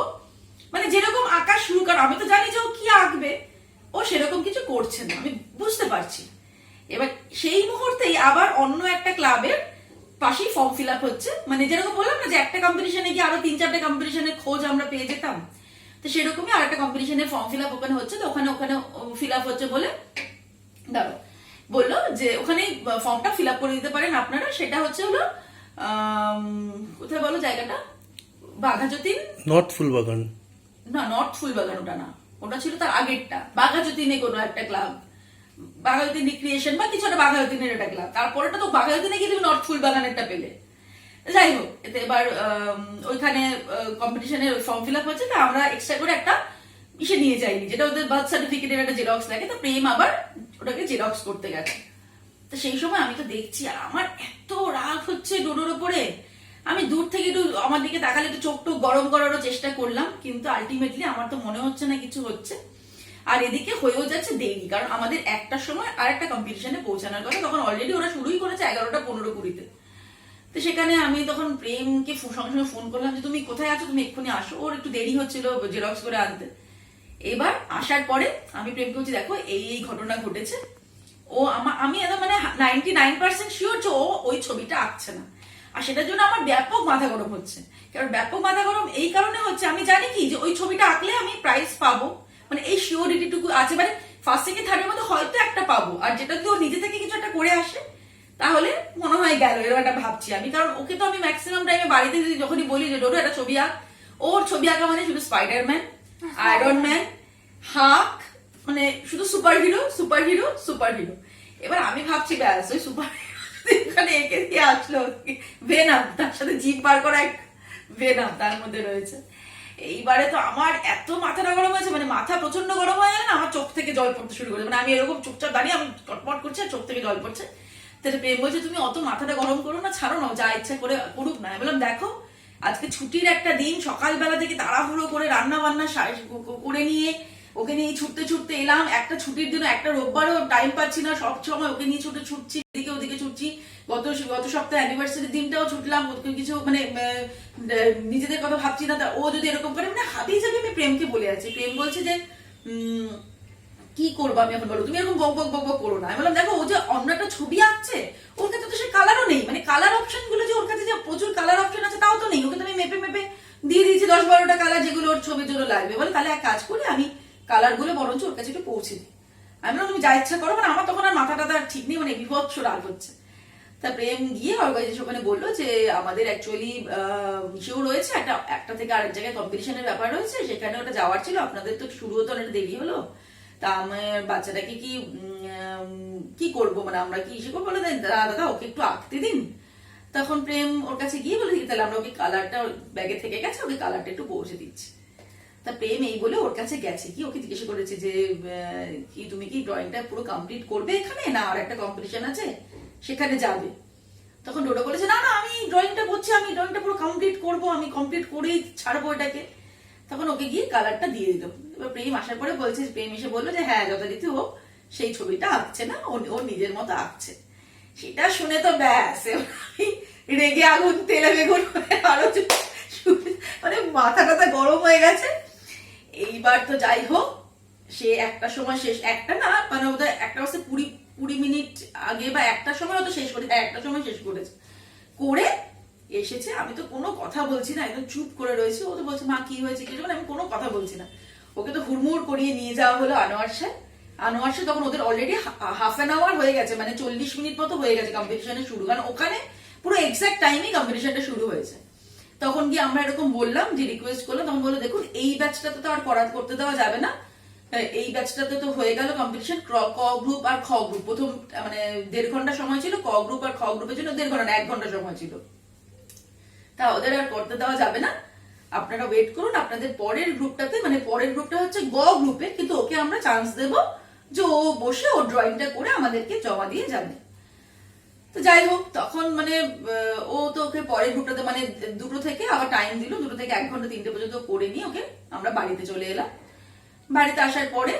Speaker 1: মানে যেরকম আঁকা শুরু কর, আমি তো জানি যে ও কি আঁকবে, ও সেরকম কিছু করছে না, আমি বুঝতে পারছি। এবার সেই মুহূর্তেই আবার অন্য একটা ক্লাবের পাশেই ফর্ম ফিল আপ হচ্ছে, মানে যেরকম বললাম না যে একটা কম্পিটিশনে গিয়ে আরো 3-4টে কম্পিটিশনের খোঁজ আমরা পেয়ে যেতাম, তো সেরকমই আরেকটা কম্পিটিশনের ফর্ম ফিল আপ ওখানে হচ্ছে। তো ওখানে ফিল আপ হচ্ছে বলে দাঁড়ো বললো যে ওখানেই ফর্মটা ফিল আপ করে দিতে পারেন আপনারা। সেটা হচ্ছে হলো কোথায় বলো জায়গাটা, বাঘাযতীন,
Speaker 2: নর্থ ফুলবাগান।
Speaker 1: না নর্থ ফুলবাগান ওটা না, ওটা ছিল তার আগেরটা, বাঘাযতীনে কোনো একটা ক্লাব, বাঘাযতীন রিক্রিয়েশন বা কিছু একটা বাঘাযতীনের একটা ক্লাব, তারপরেটা তো বাঘাযতীনে গিয়ে তুমি নর্থ ফুলবাগানেরটা পেলে। যাই হোক, এতে এবার ওইখানে কম্পিটিশনের ফর্ম ফিল আপ হচ্ছে, তো আমরা এক্সট্রা করে একটা ইসে নিয়ে যাইনি, যেটা ওদের বার্থ সার্টিফিকেটের একটা জেরক্স লাগে, তো প্রেম আবার ওটাকে জেরক্স করতে গেছে। তো সেই সময় আমি তো দেখছি আর আমার এত রাগ হচ্ছে ডোডোর ওপরে, আমি দূর থেকে একটু আমার দিকে তাকালে একটু চোখ টোক গরম করারও চেষ্টা করলাম, কিন্তু আলটিমেটলি আমার তো মনে হচ্ছে না কিছু হচ্ছে। আর এদিকে হয়েও যাচ্ছে দেরি, কারণ আমাদের একটার সময় আর একটা কম্পিটিশনে পৌঁছানোর কথা, তখন অলরেডি ওরা শুরুই করেছে 11:15-20 তো সেখানে আমি তখন প্রেমকে সঙ্গে সঙ্গে ফোন করলাম যে তুমি কোথায় আছো, তুমি এক্ষুনি আসো, ওর একটু দেরি হচ্ছিল জেরক্স করে আনতে। এবার আসার পরে আমি প্রেমকে বলছি দেখো এই এই ঘটনা ঘটেছে, ও আমি একদম মানে 99% শিওর যে ও ওই ছবিটা আঁকছে না। আর সেটার জন্য আমার ব্যাপক মাথা গরম হচ্ছে, কারণ ব্যাপক মাথা গরম এই কারণে হচ্ছে আমি জানি কি যে ওই ছবিটা আঁকলে আমি প্রাইজ পাবো, মানে এই শিওরিটিটুকু আছে, মানে ফার্স্ট থেকে থার্ডের মধ্যে হয়তো একটা পাবো, আর যেটা যদি ও নিজে থেকে কিছু একটা করে আসে তাহলে মনে হয় গেল, এরকম একটা ভাবছি আমি। কারণ ওকে তো আমি ম্যাক্সিমাম টাইমে বাড়িতে যখনই বলি যে ডোডো একটা ছবি আঁক, ওর ছবি আঁকা মানে শুধু স্পাইডারম্যান, আয়রন ম্যান, হাক, মানে শুধু super hero super hero super hero. এবার আমি ভাবছি ব্যাস ওই সুপার এখানে এঁকে দিয়ে আসলো ভেনাম, তার সাথে জিভ বার করা এক ভেনাম তার মধ্যে রয়েছে। এইবারে তো আমার এত মাথাটা গরম হয়েছে, মানে মাথা প্রচন্ড গরম হয়ে গেলে না আমার চোখ থেকে জল পড়তে শুরু করেছে, মানে আমি এরকম চুপচাপ দাঁড়িয়ে আমি কটমট করছি আর চোখ থেকে জল পড়ছে। তাহলে প্রেম বলছে তুমি অত মাথাটা গরম করো না, ছাড়ো না, যা ইচ্ছা করে করুক না। আমি বললাম দেখো আজকে ছুটির একটা দিন, সকালবেলা থেকে তাড়াহুড়ো করে রান্না বান্না করে নিয়ে ওকে নিয়ে ছুটতে ছুটতে এলাম, একটা ছুটির দিন, একটা রোববারও টাইম পাচ্ছি না, সব সময় ওকে নিয়ে ছুটছি, এদিকে ওদিকে ছুটছি। গত সপ্তাহে অ্যানিভার্সারি দিনটাও ছুটলাম, কিছু মানে নিজেদের কথা ভাবছি না, ও যদি এরকম করে, মানে হাবি যাবে। আমি প্রেমকে বলে আছি, প্রেম বলছে যে কি করবো আমি এখন, বলো তুমি এরকম বক বক বক বক করো না। আমি বললাম দেখো ও যে অন্য একটা ছবি আঁকছে, ওর কাছে তো সে কালারও নেই, মানে কালার অপশন গুলো যে ওর কাছে যে প্রচুর কালার অপশন আছে তাও তো নেই, ওকে তো আমি মেপে মেপে দিয়ে দিয়েছি 10-12টা কালার যেগুলো ওর ছবির জন্য লাগবে। বলে তাহলে এক কাজ করে আমি কালার গুলো বরঞ্চ ওর কাছে একটু পৌঁছে দিই। আমি বললাম তুমি যা ইচ্ছা করো, মানে আমার তখন আর মাথাটা ঠিক নেই, মানে বিভৎস রাগ হচ্ছে। তা প্রেম গিয়ে অর্গানাইজেশন ওখানে বললো যে আমাদের অ্যাকচুয়ালি ইস্যু রয়েছে, একটা থেকে আরেক জায়গায় কম্পিটিশনের ব্যাপার রয়েছে, সেখানে ওটা যাওয়ার ছিল, আপনাদের তো শুরু হতে অনেক দেরি হলো, তা আমার বাচ্চাটাকে কি করবো, মানে আমরা কি ইস্যু করবো, বলে দাদা ওকে একটু আঁকতে দিন। তখন প্রেম ওর কাছে গিয়ে বলে তাহলে আমরা ওকে কালারটা ব্যাগে থেকে গেছে, ওকে কালারটা একটু পৌঁছে দিচ্ছি। তা প্রেম এই বলে ওর কাছে গেছে, কি ওকে জিজ্ঞেস করেছে যে কি তুমি কি ড্রয়িংটা পুরো কমপ্লিট করবে এখানে, না আর একটা কম্পিটিশন আছে সেখানে যাবে। তখন ডোডো বলেছে না না আমি ড্রয়িংটা করছি, আমি ড্রয়িংটা পুরো কমপ্লিট করবো, আমি কমপ্লিট করেই ছাড়বো এটাকে। তখন ওকে গিয়ে কালারটা দিয়ে দিল। এবার প্রেম আসার পরে বলছে, প্রেম এসে বললো যে হ্যাঁ যথারীতি হোক সেই ছবিটা আঁকছে না, ও নিজের মতো আঁকছে। সেটা শুনে তো ব্যাস রেগে আগুন তেলে বেগুন আরো মানে মাথা টাথা গরম হয়ে গেছে। এইবার তো যাই হোক সে একটা সময় শেষ, একটা না মানে ওদের একটা হচ্ছে 20 মিনিট আগে বা একটার সময় হয়তো শেষ করেছে, একটা সময় শেষ করেছে করে এসেছে। আমি তো কোনো কথা বলছি না, একদম চুপ করে রয়েছে। ও তো বলছে মা কি হয়েছে কিছু, মানে আমি কোনো কথা বলছি না। ওকে তো হুড়মুড় করিয়ে নিয়ে যাওয়া হলো আনোয়ার সাহেব। তখন ওদের অলরেডি হাফ অ্যান আওয়ার হয়ে গেছে, মানে 40 মিনিট মতো হয়ে গেছে কম্পিটিশনের শুরু, কারণ ওখানে পুরো এক্সাক্ট টাইমে কম্পিটিশনটা শুরু হয়েছে। তখন গিয়ে আমরা এরকম বললাম, যে রিকোয়েস্ট করলাম, তখন বললো দেখুন এই ব্যাচটাতে তো আর করতে দেওয়া যাবে না, এই ব্যাচটাতে তো হয়ে গেল কম্পিটিশন, ক গ্রুপ আর খ গ্রুপ, প্রথম মানে 1.5 ঘন্টা সময় ছিল, ক গ্রুপ আর খ গ্রুপের জন্য 1.5 ঘন্টা 1 ঘন্টা সময় ছিল, তা ওদের আর করতে দেওয়া যাবে না, আপনারা ওয়েট করুন, আপনাদের পরের গ্রুপটাতে, মানে পরের গ্রুপটা হচ্ছে গ গ্রুপে, কিন্তু ওকে আমরা চান্স দেবো যে ও বসে ও ড্রয়িংটা করে আমাদেরকে জমা দিয়ে যাবে। তো যাই হোক, তখন মানে ও তো ওকে পরের গ্রুপটাতে মানে 2টো থেকে আবার টাইম দিল, 2টো থেকে 1 ঘন্টা 3টে পর্যন্ত করে নিয়ে ওকে আমরা বাড়িতে চলে এলাম। বাড়িতে আসার পরে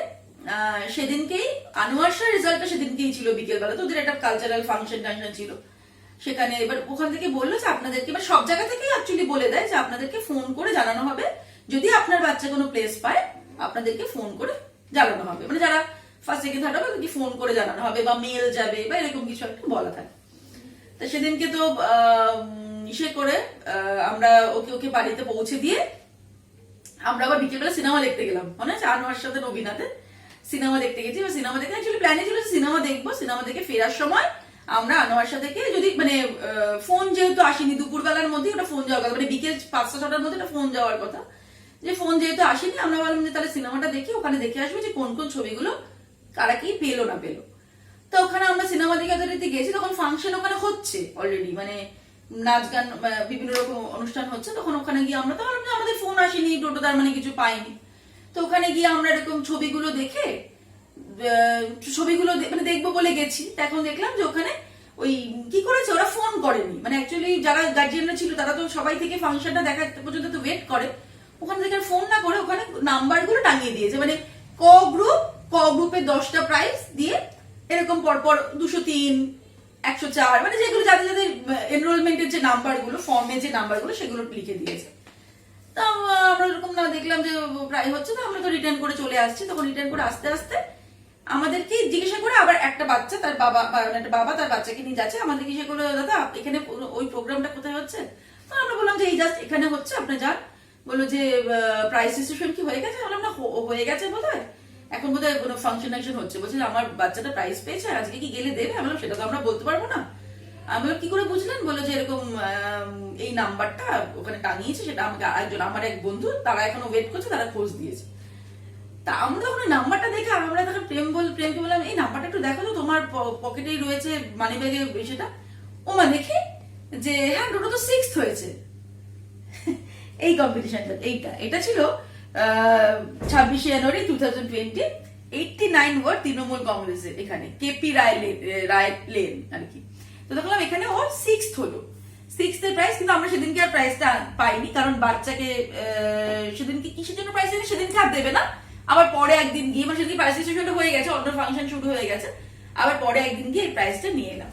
Speaker 1: সেদিনকেই আনোয়ার শাহর রেজাল্টটা সেদিনকেই ছিল বিকেলবেলা, তো ওদের একটা কালচারাল ফাংশন ছিল সেখানে। এবার ওখান থেকে বললো যে আপনাদেরকে, এবার সব জায়গা থেকেই অ্যাকচুয়ালি বলে দেয় যে আপনাদেরকে ফোন করে জানানো হবে, যদি আপনার বাচ্চা কোনো প্লেস পায় আপনাদেরকে ফোন করে জানানো হবে, মানে যারা ফার্স্ট সেকেন্ড থার্ড হবে ফোন করে জানানো হবে, বা মেল যাবে বা এরকম কিছু একটা বলা থাকে। তো সেদিনকে তো ইসে করে আমরা ওকে বাড়িতে পৌঁছে দিয়ে আমরা আবার বিকেলবেলা সিনেমা দেখতে গেলাম, মনে আছে আনোয়ার সাথে নবীনাতে সিনেমা দেখতে গেছি। সিনেমা দেখে অ্যাকচুয়ালি প্ল্যানে ছিল সিনেমা দেখবো, সিনেমা দেখে ফেরার সময় আমরা আনোয়ার সাথে যদি মানে ফোন যেহেতু আসেনি দুপুরবেলার মধ্যে, ওটা ফোন যাওয়ার কথা, মানে বিকেল 5টা-6টার মধ্যে ওটা ফোন যাওয়ার কথা, যে ফোন যেহেতু আসেনি আমরা বললাম যে তাহলে সিনেমাটা দেখি, ওখানে দেখে আসবো যে কোন কোন ছবিগুলো কারা কি পেলো না পেলো। তো ওখানে আমরা সিনেমা দেখে গেছি, তখন ফাংশন ওখানে হচ্ছে অলরেডি, মানে নাচ গান বিভিন্ন রকম অনুষ্ঠান হচ্ছে, তখন ওখানে গিয়ে আমরা তো ভাবলাম যে আমাদের ফোন আসেনি, টোটোদার মানে কিছু পাইনি। তো ওখানে গিয়ে আমরা এরকম ছবিগুলো দেখে মানে দেখবো বলে গেছি, এখন দেখলাম যে ওখানে ওই কি করেছে, ওরা ফোন করেনি, মানে অ্যাকচুয়ালি যারা গার্জিয়ানরা ছিল তারা তো সবাই থেকে ফাংশনটা দেখা পর্যন্ত তো ওয়েট করে, ওখানে থেকে ফোন না করে ওখানে নাম্বারগুলো টাঙিয়ে দিয়েছে, মানে ক গ্রুপে 10টা প্রাইজ দিয়ে এরকম পরপর 203, 104, মানে যেগুলো যাদের যাদের এনরোলমেন্টের যে নাম্বারগুলো, ফর্মে যে নাম্বারগুলো সেগুলো লিখে দিয়েছে। তো আমরা এরকম না দেখলাম যে প্রায় হচ্ছে, তো আমরা তো রিটার্ন করে চলে আসছি। তখন রিটার্ন করে আস্তে আস্তে আমাদেরকে জিজ্ঞাসা করে আবার একটা বাচ্চা তার বাবা, একটা বাবা তার বাচ্চাকে নিয়ে যাচ্ছে, আমাদের জিজ্ঞাসা করলো দাদা এখানে ওই প্রোগ্রামটা কোথায় হচ্ছে, তো আমরা বললাম যে এই জাস্ট এখানে হচ্ছে, আপনি যান। বললো যে প্রাইস ডিস্ট্রিবিউশন কি হয়ে গেছে, বললাম না হয়ে গেছে বোধহয়, এখন বোধহয় কোনো ফাংশন হচ্ছে। বলছে আমার বাচ্চাটা প্রাইজ পেয়েছে, আজকে কি গেলে দেবে, আমি বললাম সেটা তো আমরা বলতে পারবো না। আমি বললাম কি করে বুঝলেন, বললো যে এরকম এই নাম্বারটা ওখানে টাঙিয়েছে, সেটা আমাকে আমার এক বন্ধু, তারা এখনো ওয়েট করছে, তারা খোঁজ দিয়েছে। তা আমরা তখন ওই নাম্বারটা দেখে আমরা তখন প্রেমকে বললাম এই নাম্বারটা একটু দেখো তো, তোমার পকেটেই রয়েছে, মানি ব্যাগে সেটা। ও মা দেখি যে হ্যাঁ টোটো তো 6th হয়েছে এই কম্পিটিশনটা। এটা ছিল 26 জানুয়ারি 2020, 89 ওয়ার্ড তৃণমূল কংগ্রেসের এখানে কেপি রায় লেন আর কি। তো দেখলাম এখানে ও 6th হলো, 6th এর প্রাইস, কিন্তু আমরা সেদিনকে আর প্রাইসটা পাইনি, কারণ বাচ্চাকে সেদিনকে কিসের জন্য প্রাইস দিলে সেদিনকে আর দেবে না, আবার পরে একদিন গিয়ে, মানে সেদিন প্রাইস ডিস্ট্রিবিউশনটা হয়ে গেছে, অন্য ফাংশন শুরু হয়ে গেছে, আবার পরে একদিন গিয়ে এই প্রাইসটা নিয়ে এলাম।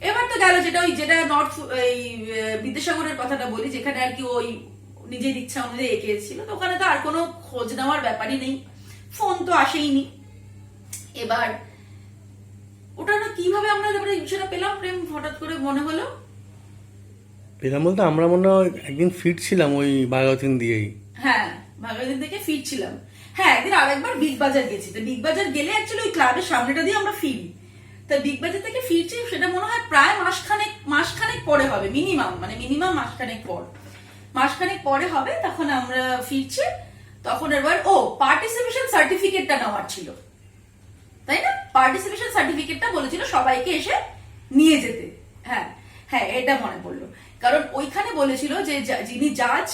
Speaker 1: এবার তো গেল যেটা নর্থ এই বিদ্যাসাগরের কথাটা বলি, যেখানে আর কি ওই নিজের ইচ্ছা অনুযায়ী এঁকেছিল, তো ওখানে তো আর কোনো খোঁজ নেওয়ার ব্যাপারই নেই, ফোন তো আসেইনি। এবার ওটা না কিভাবে আমরা বিষয়টা পেলাম, প্রেম হঠাৎ করে মনে হলো
Speaker 2: পেলাম বলতে আমরা মনে হয় একদিন ফিরছিলাম ওই বাঘাতিন দিয়েই,
Speaker 1: হ্যাঁ ভাগাদিন থেকে ফিরছিলাম, হ্যাঁ একদিন আরেকবার বিগ বাজার গেছি, তো বিগ বাজার গেলে অ্যাকচুয়ালি ওই ক্লাবের সামনেটা দিয়ে আমরা ফিরি, তো বিগ বাজার থেকে ফিরছি সেটা মনে হয় প্রায় মাসখানেক পরে হবে, মিনিমাম মাসখানেক পরে হবে, তখন আমরা ফিরছি। তখন এবার পার্টিসিপেশন সার্টিফিকেটটা নেওয়ার ছিল, তাই না, পার্টিসিপেশন সার্টিফিকেটটা বলেছিল সবাইকে এসে নিয়ে যেতে, হ্যাঁ এটা মনে পড়লো, কারণ ওইখানে বলেছিল যে যিনি জাজ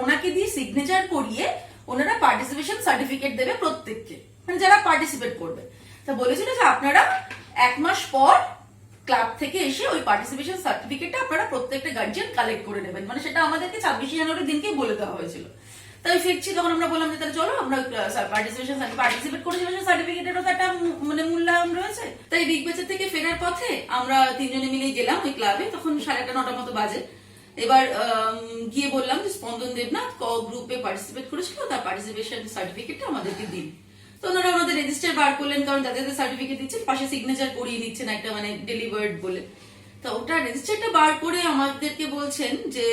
Speaker 1: ওনাকে দিয়ে সিগনেচার করিয়ে ওনারা পার্টিসিপেশন সার্টিফিকেট দেবে প্রত্যেককে, মানে যারা পার্টিসিপেট করবে। তা বলেছিল যে আপনারা 1 মাস পর ক্লাব থেকে এসে ওই পার্টিসিপেশন সার্টিফিকেটটা আপনারা প্রত্যেকটা গার্জিয়ান কালেক্ট করে নেবেন, মানে সেটা আমাদেরকে 26 জানুয়ারির দিনকেই বলে দেওয়া হয়েছিল। তাই ফিরছি, তখন আমরা বললাম যে তাহলে চলো আমরা পার্টিসিপেট করেছিলাম, সার্টিফিকেটেরও তো একটা মানে মূল্যায়ন রয়েছে। তাই বিগ বাজার থেকে ফেরার পথে আমরা 3 জনে মিলে গেলাম ওই ক্লাবে, তখন 8:30-9টার মতো বাজে। এবার গিয়ে বললাম যে স্পন্দন দেবনাথ গ্রুপে পার্টিসিপেট করেছিল, তার পার্টিসিপেশন সার্টিফিকেটটা আমাদেরকে দিন। তো ওনারা আমাদের রেজিস্টার বার করলেন, কারণ যাদের সার্টিফিকেট দিচ্ছেন পাশে সিগনেচার করিয়ে নিচ্ছেন একটা, মানে ডেলিভার্ড বলে। তো ওটা রেজিস্টারটা বার করে আমাদেরকে বলছেন যে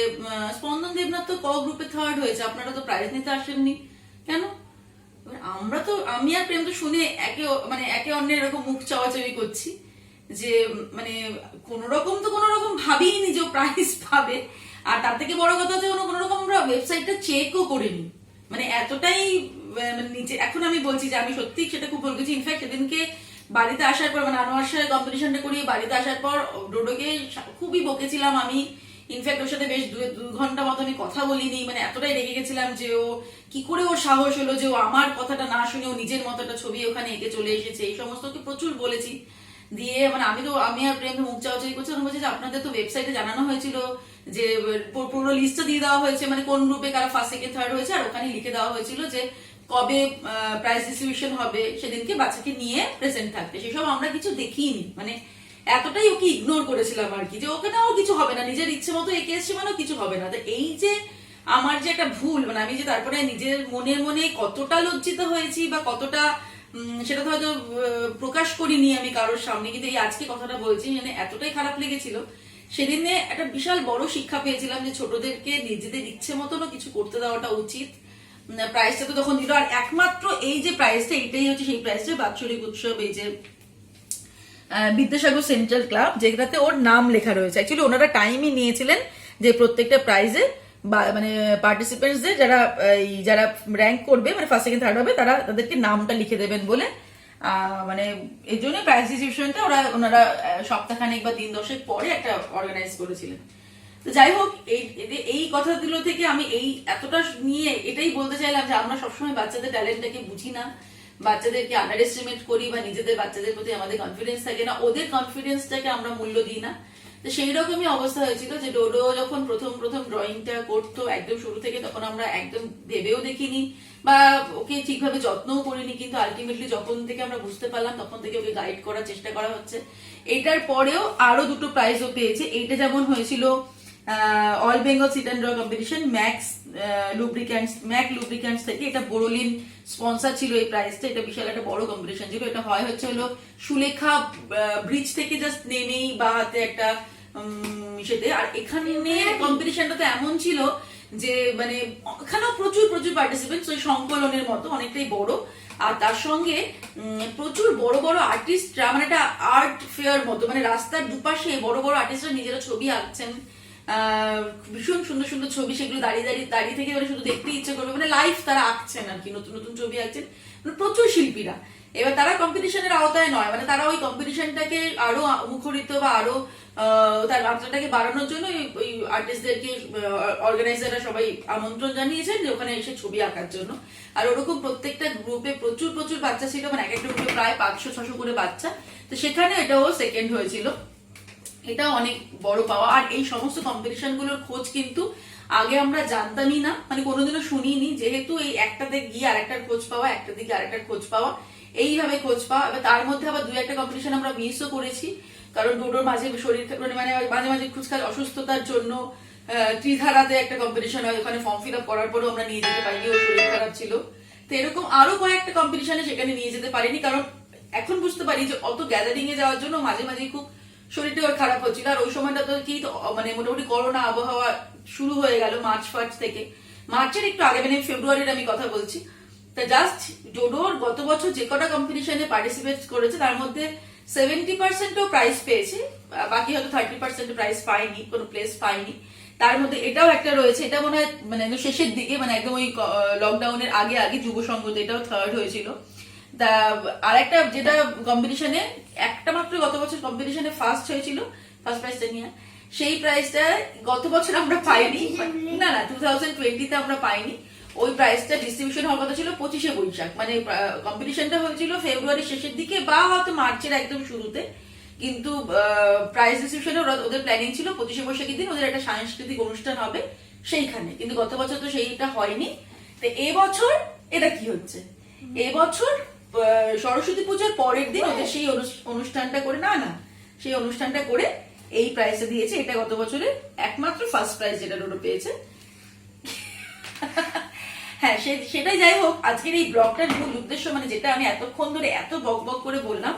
Speaker 1: স্পন্দন দেবনাথ তো গ্রুপে 3rd হয়েছে, আপনারা তো প্রাইজ নিতে আসেননি কেন? আমরা তো, আমি আর প্রেম তো শুনে একে অন্যের এরকম মুখ চাওয়াচাওয়ি করছি, যে মানে কোন রকম ভাবিনি যে প্রাইজ পাবে। আর তার থেকে বড় কথা হচ্ছে কোনো রকম আমরা ওয়েবসাইটটা চেকও করিনি, মানে এতটাই মানে নিচে। এখন আমি বলছি যে আমি সত্যি সেটা খুব ভুল গেছি। ইনফ্যাক্ট সেদিনকে বাড়িতে আসার পর, মানে আনোয়ার সাথে কম্পিটিশনটা করিয়ে বাড়িতে আসার পর ডোডোকে খুবই বকেছিলাম আমি। ইনফ্যাক্ট ওর সাথে বেশ 2 ঘন্টা মতো আমি কথা বলিনি, মানে এতটাই রেগে গেছিলাম যে ও কি করে ওর সাহস হলো যে ও আমার কথাটা না শুনে ও নিজের মতো একটা ছবি ওখানে এঁকে চলে এসেছে, এই সমস্ত ওকে প্রচুর বলেছি। দিয়ে মানে আমি আর প্রেম মুখ চাওয়াচাই করছি, বলছি যে আপনাদের তো ওয়েবসাইটে জানানো হয়েছিল যে পুরো লিস্টটা দিয়ে দেওয়া হয়েছে, মানে কোন গ্রুপে কারা ফার্স্ট সেকেন্ড থার্ড হয়েছে, আর ওখানে লিখে দেওয়া হয়েছিল যে কবে প্রাইজ ডিস্ট্রিবিউশন হবে, সেদিনকে বাচ্চাকে নিয়ে প্রেজেন্ট থাকতে। সেসব আমরা কিছু দেখিনি, মানে এতটাই ওকে ইগনোর করেছিলাম আর কি, যে ওকে না ওর কিছু হবে না, নিজের ইচ্ছে মতো এঁকে এসছে মানে কিছু হবে না। তো এই যে আমার যে একটা ভুল, মানে আমি যে তারপরে নিজের মনে মনে কতটা লজ্জিত হয়েছি বা কতটা সেটা তো হয়তো প্রকাশ করিনি আমি কারোর সামনে, কিন্তু এই আজকে কথাটা বলছি, মানে এতটাই খারাপ লেগেছিল। সেদিনে একটা বিশাল বড় শিক্ষা পেয়েছিলাম যে ছোটদেরকে নিজেদের ইচ্ছে মতনও কিছু করতে দেওয়াটা উচিত। প্রাইজটা তো তখন দিল, আর একমাত্র এই যে প্রাইজটা, এটাই হচ্ছে সেই প্রাইজটা, বাৎসরিক উৎসব, এই যে বিদ্যাসাগর সেন্ট্রাল ক্লাব, যেটাতে ওর নাম লেখা রয়েছে। অ্যাকচুয়ালি ওনারা টাইমই নিয়েছিলেন যে প্রত্যেকটা প্রাইজে মানে পার্টিসিপেন্টসদের যারা র্যাঙ্ক করবে, মানে ফার্স্ট সেকেন্ড থার্ড হবে, তাদেরকে নামটা লিখে দেবেন বলে, মানে এই জন্য প্রাইজ ডিস্ট্রিবিউশনটা ওনারা সপ্তাহখানেক বা 3-10 পরে একটা অর্গানাইজ করেছিলেন। তো যাই হোক, এই কথাগুলো থেকে আমি এই এতটা নিয়ে এটাই বলতে চাইলাম যে আমরা সবসময় বাচ্চাদের ট্যালেন্টটাকে বুঝি না, বাচ্চাদেরকে আন্ডার এস্টিমেট করি, বা নিজেদের বাচ্চাদের প্রতি আমাদের কনফিডেন্স থাকে না, ওদের কনফিডেন্সটাকে আমরা মূল্য দিই না। তো সেই রকমই অবস্থা হয়েছিল যে ডোডো যখন প্রথম ড্রয়িংটা করতো একদম শুরু থেকে, তখন আমরা একদম ভেবেও দেখিনি বা ওকে ঠিকভাবে যত্নও করিনি, কিন্তু আলটিমেটলি যখন থেকে আমরা বুঝতে পারলাম তখন থেকে ওকে গাইড করার চেষ্টা করা হচ্ছে। এটার পরেও আরো 2টো প্রাইজও পেয়েছে। এইটা যেমন হয়েছিল all Bengal sit and draw competition Mak lubricants থেকে, এটা বোরোলিন স্পন্সর ছিল এই প্রাইজটা। এটা বিশাল একটা বড় কম্পিটিশন ছিল। এটা হলো সুলেখা ব্রিজ থেকে জাস্ট নেমেই বা হাতে একটা সেতে। আর এখানে কম্পিটিশনটা তো এমন ছিল যে মানে এখানেও প্রচুর পার্টিসিপেন্টস, ওই সংকলনের মতো অনেকটাই বড়, আর তার সঙ্গে প্রচুর বড় বড় আর্টিস্টরা, মানে একটা আর্ট ফেয়ার মতো, মানে রাস্তার দুপাশে বড় বড় আর্টিস্টরা নিজেরা ছবি আঁকছেন, ভীষণ সুন্দর সুন্দর ছবি, সেগুলো দাঁড়িয়ে থেকে মানে শুধু দেখতে ইচ্ছে করবে, মানে লাইভ তারা আঁকছেন আর কি, নতুন নতুন ছবি আঁকছেন, মানে প্রচুর শিল্পীরা। এবার তারা কম্পিটিশনের আওতায় নয়, মানে তারা ওই কম্পিটিশনটাকে আরো মুখরিত বা আরো তার মাত্রাটাকে বাড়ানোর জন্য ওই আর্টিস্টদেরকে অর্গানাইজাররা সবাই আমন্ত্রণ জানিয়েছেন যে ওখানে এসে ছবি আঁকার জন্য। আর ওরকম প্রত্যেকটা গ্রুপে প্রচুর বাচ্চা ছিল, মানে এক একটা গ্রুপে প্রায় 500-600 করে বাচ্চা। তো সেখানে এটাও সেকেন্ড হয়েছিল, এটা অনেক বড় পাওয়া। আর এই সমস্ত কম্পিটিশন গুলোর খোঁজ কিন্তু আগে আমরা জানতামই না, মানে কোনোদিনও শুনিনি, যেহেতু এই একটাতে গিয়ে আরেকটার খোঁজ পাওয়া, একটা দিকে আরেকটার খোঁজ পাওয়া, এইভাবে খোঁজ পাওয়া। এবার তার মধ্যে আবার 2-1টা কম্পিটিশন আমরা মিসও করেছি, কারণ ডোডোর মাঝে শরীর মানে মাঝে মাঝে খুচখাচ অসুস্থতার জন্য ত্রিধারাতে একটা কম্পিটিশন হয়, ওখানে ফর্ম ফিল আপ করার পরেও আমরা নিয়ে যেতে পারিনি, ওর শরীর খারাপ ছিল। তো এরকম আরো কয়েকটা কম্পিটিশনে সেখানে নিয়ে যেতে পারিনি, কারণ এখন বুঝতে পারি যে অত গ্যাদারিং এ যাওয়ার জন্য মাঝে মাঝে খুব শরীরটা ওর খারাপ হচ্ছিল। আর ওই সময়টা তো কি মানে মোটামুটি করোনা আবহাওয়া শুরু হয়ে গেল মার্চ থেকে, মার্চের একটু আগে, মানে ফেব্রুয়ারির আমি কথা বলছি। তা জাস্ট ডোডোর গত বছর যে কটা কম্পিটিশনে পার্টিসিপেট করেছে তার মধ্যে 70%ও প্রাইজ পেয়েছে, বাকি হয়তো 30% প্রাইজ পায়নি, কোনো প্লেস পায়নি। তার মধ্যে এটাও একটা রয়েছে, এটা মনে হয় মানে শেষের দিকে, মানে একদম ওই লকডাউনের আগে যুব সংঘতে এটাও থার্ড হয়েছিল। তা আর একটা যেটা কম্পিটিশনে একটা মাত্র গত বছর কম্পিটিশনে ফার্স্ট হয়েছিল, ফার্স্ট প্রাইজটা নিয়ে, সেই প্রাইজটা গত বছর আমরা পাইনি, না 2020-তে আমরা পাইনি। ওই প্রাইজটা ডিস্ট্রিবিউশন হওয়ার কথা ছিল 25শে বৈশাখ, মানে কম্পিটিশনটা হয়েছিল ফেব্রুয়ারির শেষের দিকে বা হয়তো মার্চের একদম শুরুতে, কিন্তু প্রাইজ ডিস্ট্রিবিউশনে ওদের প্ল্যানিং ছিল 25শে বৈশাখের দিন ওদের একটা সাংস্কৃতিক অনুষ্ঠান হবে সেইখানে, কিন্তু গত বছর তো সেইটা হয়নি। তো এবছর এটা কি হচ্ছে, এবছর সরস্বতী পূজার পরের দিন ওদের সেই অনুষ্ঠানটা করে সেই অনুষ্ঠানটা করে এই প্রাইজটা দিয়েছে। এটা গত বছরে একমাত্র ফার্স্ট প্রাইজ যেটা ডোডো পেয়েছে। হ্যাঁ, সেটাই। যাই হোক, আজকের এই ব্লগটার মূল উদ্দেশ্য, মানে যেটা আমি এতক্ষণ ধরে এত বক করে বললাম,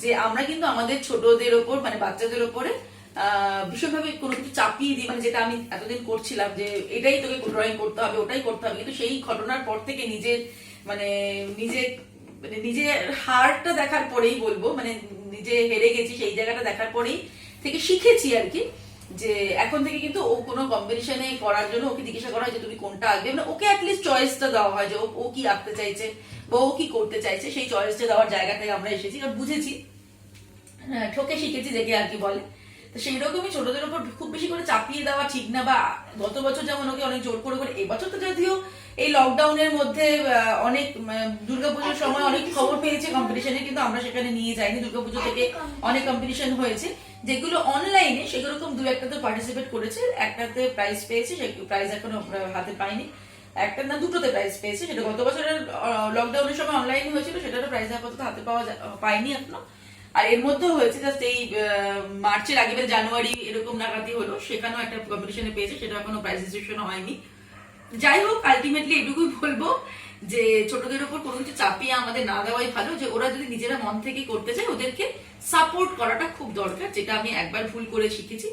Speaker 1: যে আমরা কিন্তু আমাদের ছোটদের ওপর, মানে বাচ্চাদের ওপরে ভীষণভাবে কোনো কিছু চাপিয়ে দিই, মানে যেটা আমি এতদিন করছিলাম যে এটাই তোকে ড্রয়িং করতে হবে, ওটাই করতে হবে, কিন্তু সেই ঘটনার পর থেকে নিজের হারটা দেখার পরেই বলবো, মানে নিজে হেরে গেছি সেই জায়গাটা দেখার পরেই থেকে শিখেছি আর কি, যে এখন থেকে কিন্তু ও কোনো কম্পিটিশনে করার জন্য ওকে জিজ্ঞাসা করা হয় যে তুমি কোনটা আঁকবে, মানে ওকে অ্যাটলিস্ট চয়েসটা দেওয়া হয় যে ও কি আঁকতে চাইছে বা ও কি করতে চাইছে, সেই চয়েসটা দেওয়ার জায়গা থেকে আমরা এসেছি আর বুঝেছি, ঠকে শিখেছি যেকে আর কি বলে। তো সেই রকমই ছোটদের উপর খুব বেশি করে চাপিয়ে দেওয়া ঠিক না, বা গত বছর যেমন ওকে অনেক জোর করে করে, এবছর তো যদিও এই লকডাউনের মধ্যে অনেক দুর্গাপুজোর সময় অনেক খবর পেয়েছে কম্পিটিশনে, কিন্তু আমরা সেখানে নিয়ে যাইনি। দুর্গাপুজো থেকে অনেক কম্পিটিশন হয়েছে যেগুলো অনলাইনে, সেরকম দু একটাতে পার্টিসিপেট করেছে, একটাতে প্রাইজ পেয়েছে, সেই প্রাইজ এখনো হাতে পাইনি, একটা না দুটোতে প্রাইজ পেয়েছে, সেটা গত বছরের লকডাউনের সময় অনলাইনে হয়েছিল, সেটারও প্রাইজ আপাতত হাতে পাইনি এখনো। আর এর মধ্যেও হয়েছে জাস্ট এই মার্চের আগে জানুয়ারি এরকম নাগাদই হলো, সেখানেও একটা কম্পিটিশনে পেয়েছে, সেটা এখনো প্রাইজ ডিস্ট্রিবিউশন হয়নি। যাই হোক, আলটিমেটলি এটুকুই বলবো যে ছোটদের উপর কোনো কিছু চাপিয়ে আমাদের না দেওয়াই ভালো, যে ওরা যদি নিজেরা মন থেকে করতে চায় ওদেরকে সাপোর্ট করাটা খুব দরকার, যেটা আমি একবার ভুল করে শিখেছি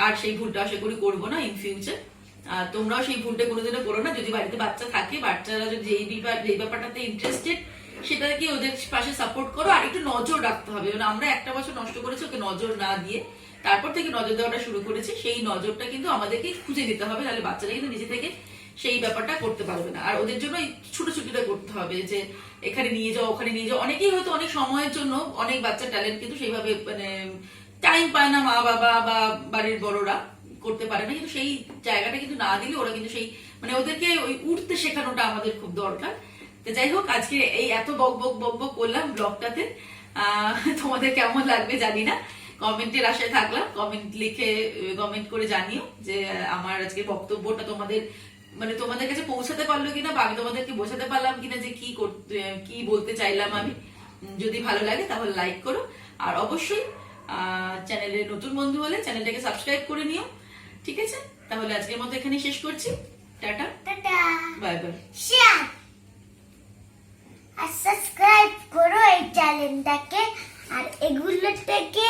Speaker 1: আর সেই ভুলটা আশা করি করবো না ইন ফিউচার। তোমরাও সেই ভুলটা কোনোদিনও করো না। যদি বাড়িতে বাচ্চা থাকে, বাচ্চারা যদি যেই ব্যাপারটাতে ইন্টারেস্টেড সেটাকে ওদের পাশে সাপোর্ট করো, আর একটু নজর রাখতে হবে। মানে আমরা একটা বছর নষ্ট করেছি ওকে নজর না দিয়ে, তারপর থেকে নজর দেওয়াটা শুরু করেছি, সেই নজরটা কিন্তু আমাদেরকে খুঁজে দিতে হবে, তাহলে বাচ্চারা কিন্তু নিজে থেকে সেই ব্যাপারটা করতে পারবে না। আর ওদের জন্য ছুটোছুটিটা করতে হবে, যে এখানে নিয়ে যাও ওখানে নিয়ে যাও। অনেকেই হয়তো অনেক সময়ের জন্য, অনেক বাচ্চার ট্যালেন্ট কিন্তু সেইভাবে মানে টাইম পায় না, মা বাবা বা বাড়ির বড়রা করতে পারে না, কিন্তু সেই জায়গাটা কিন্তু না দিলে ওরা কিন্তু সেই মানে ওদেরকে ওই উঠতে শেখানোটা আমাদের খুব দরকার। তো যাই হোক, আজকে এই এত বক বক বক বক করলাম ব্লগটাতে, তোমাদের কেমন লাগবে জানি না, কমেন্টের আশায় থাকলাম। কমেন্ট করে জানিও যে আমার আজকে বক্তব্যটা তোমাদের মানে তোমাদের কাছে পৌঁছাতে পারলো কিনা, বা আমি তোমাদেরকে বোঝাতে পারলাম কিনা যে কি বলতে চাইলাম আমি। যদি ভালো লাগে তাহলে লাইক করো, আর অবশ্যই চ্যানেলে নতুন বন্ধু হলে চ্যানেলটাকে সাবস্ক্রাইব করে নিও। ঠিক আছে, তাহলে আজকের মতো এখানে শেষ করছি। Tata,
Speaker 3: tata,
Speaker 1: bye bye.
Speaker 3: Share আর সাবস্ক্রাইব করো এই চ্যানেলটাকে, আর এগুলো থেকে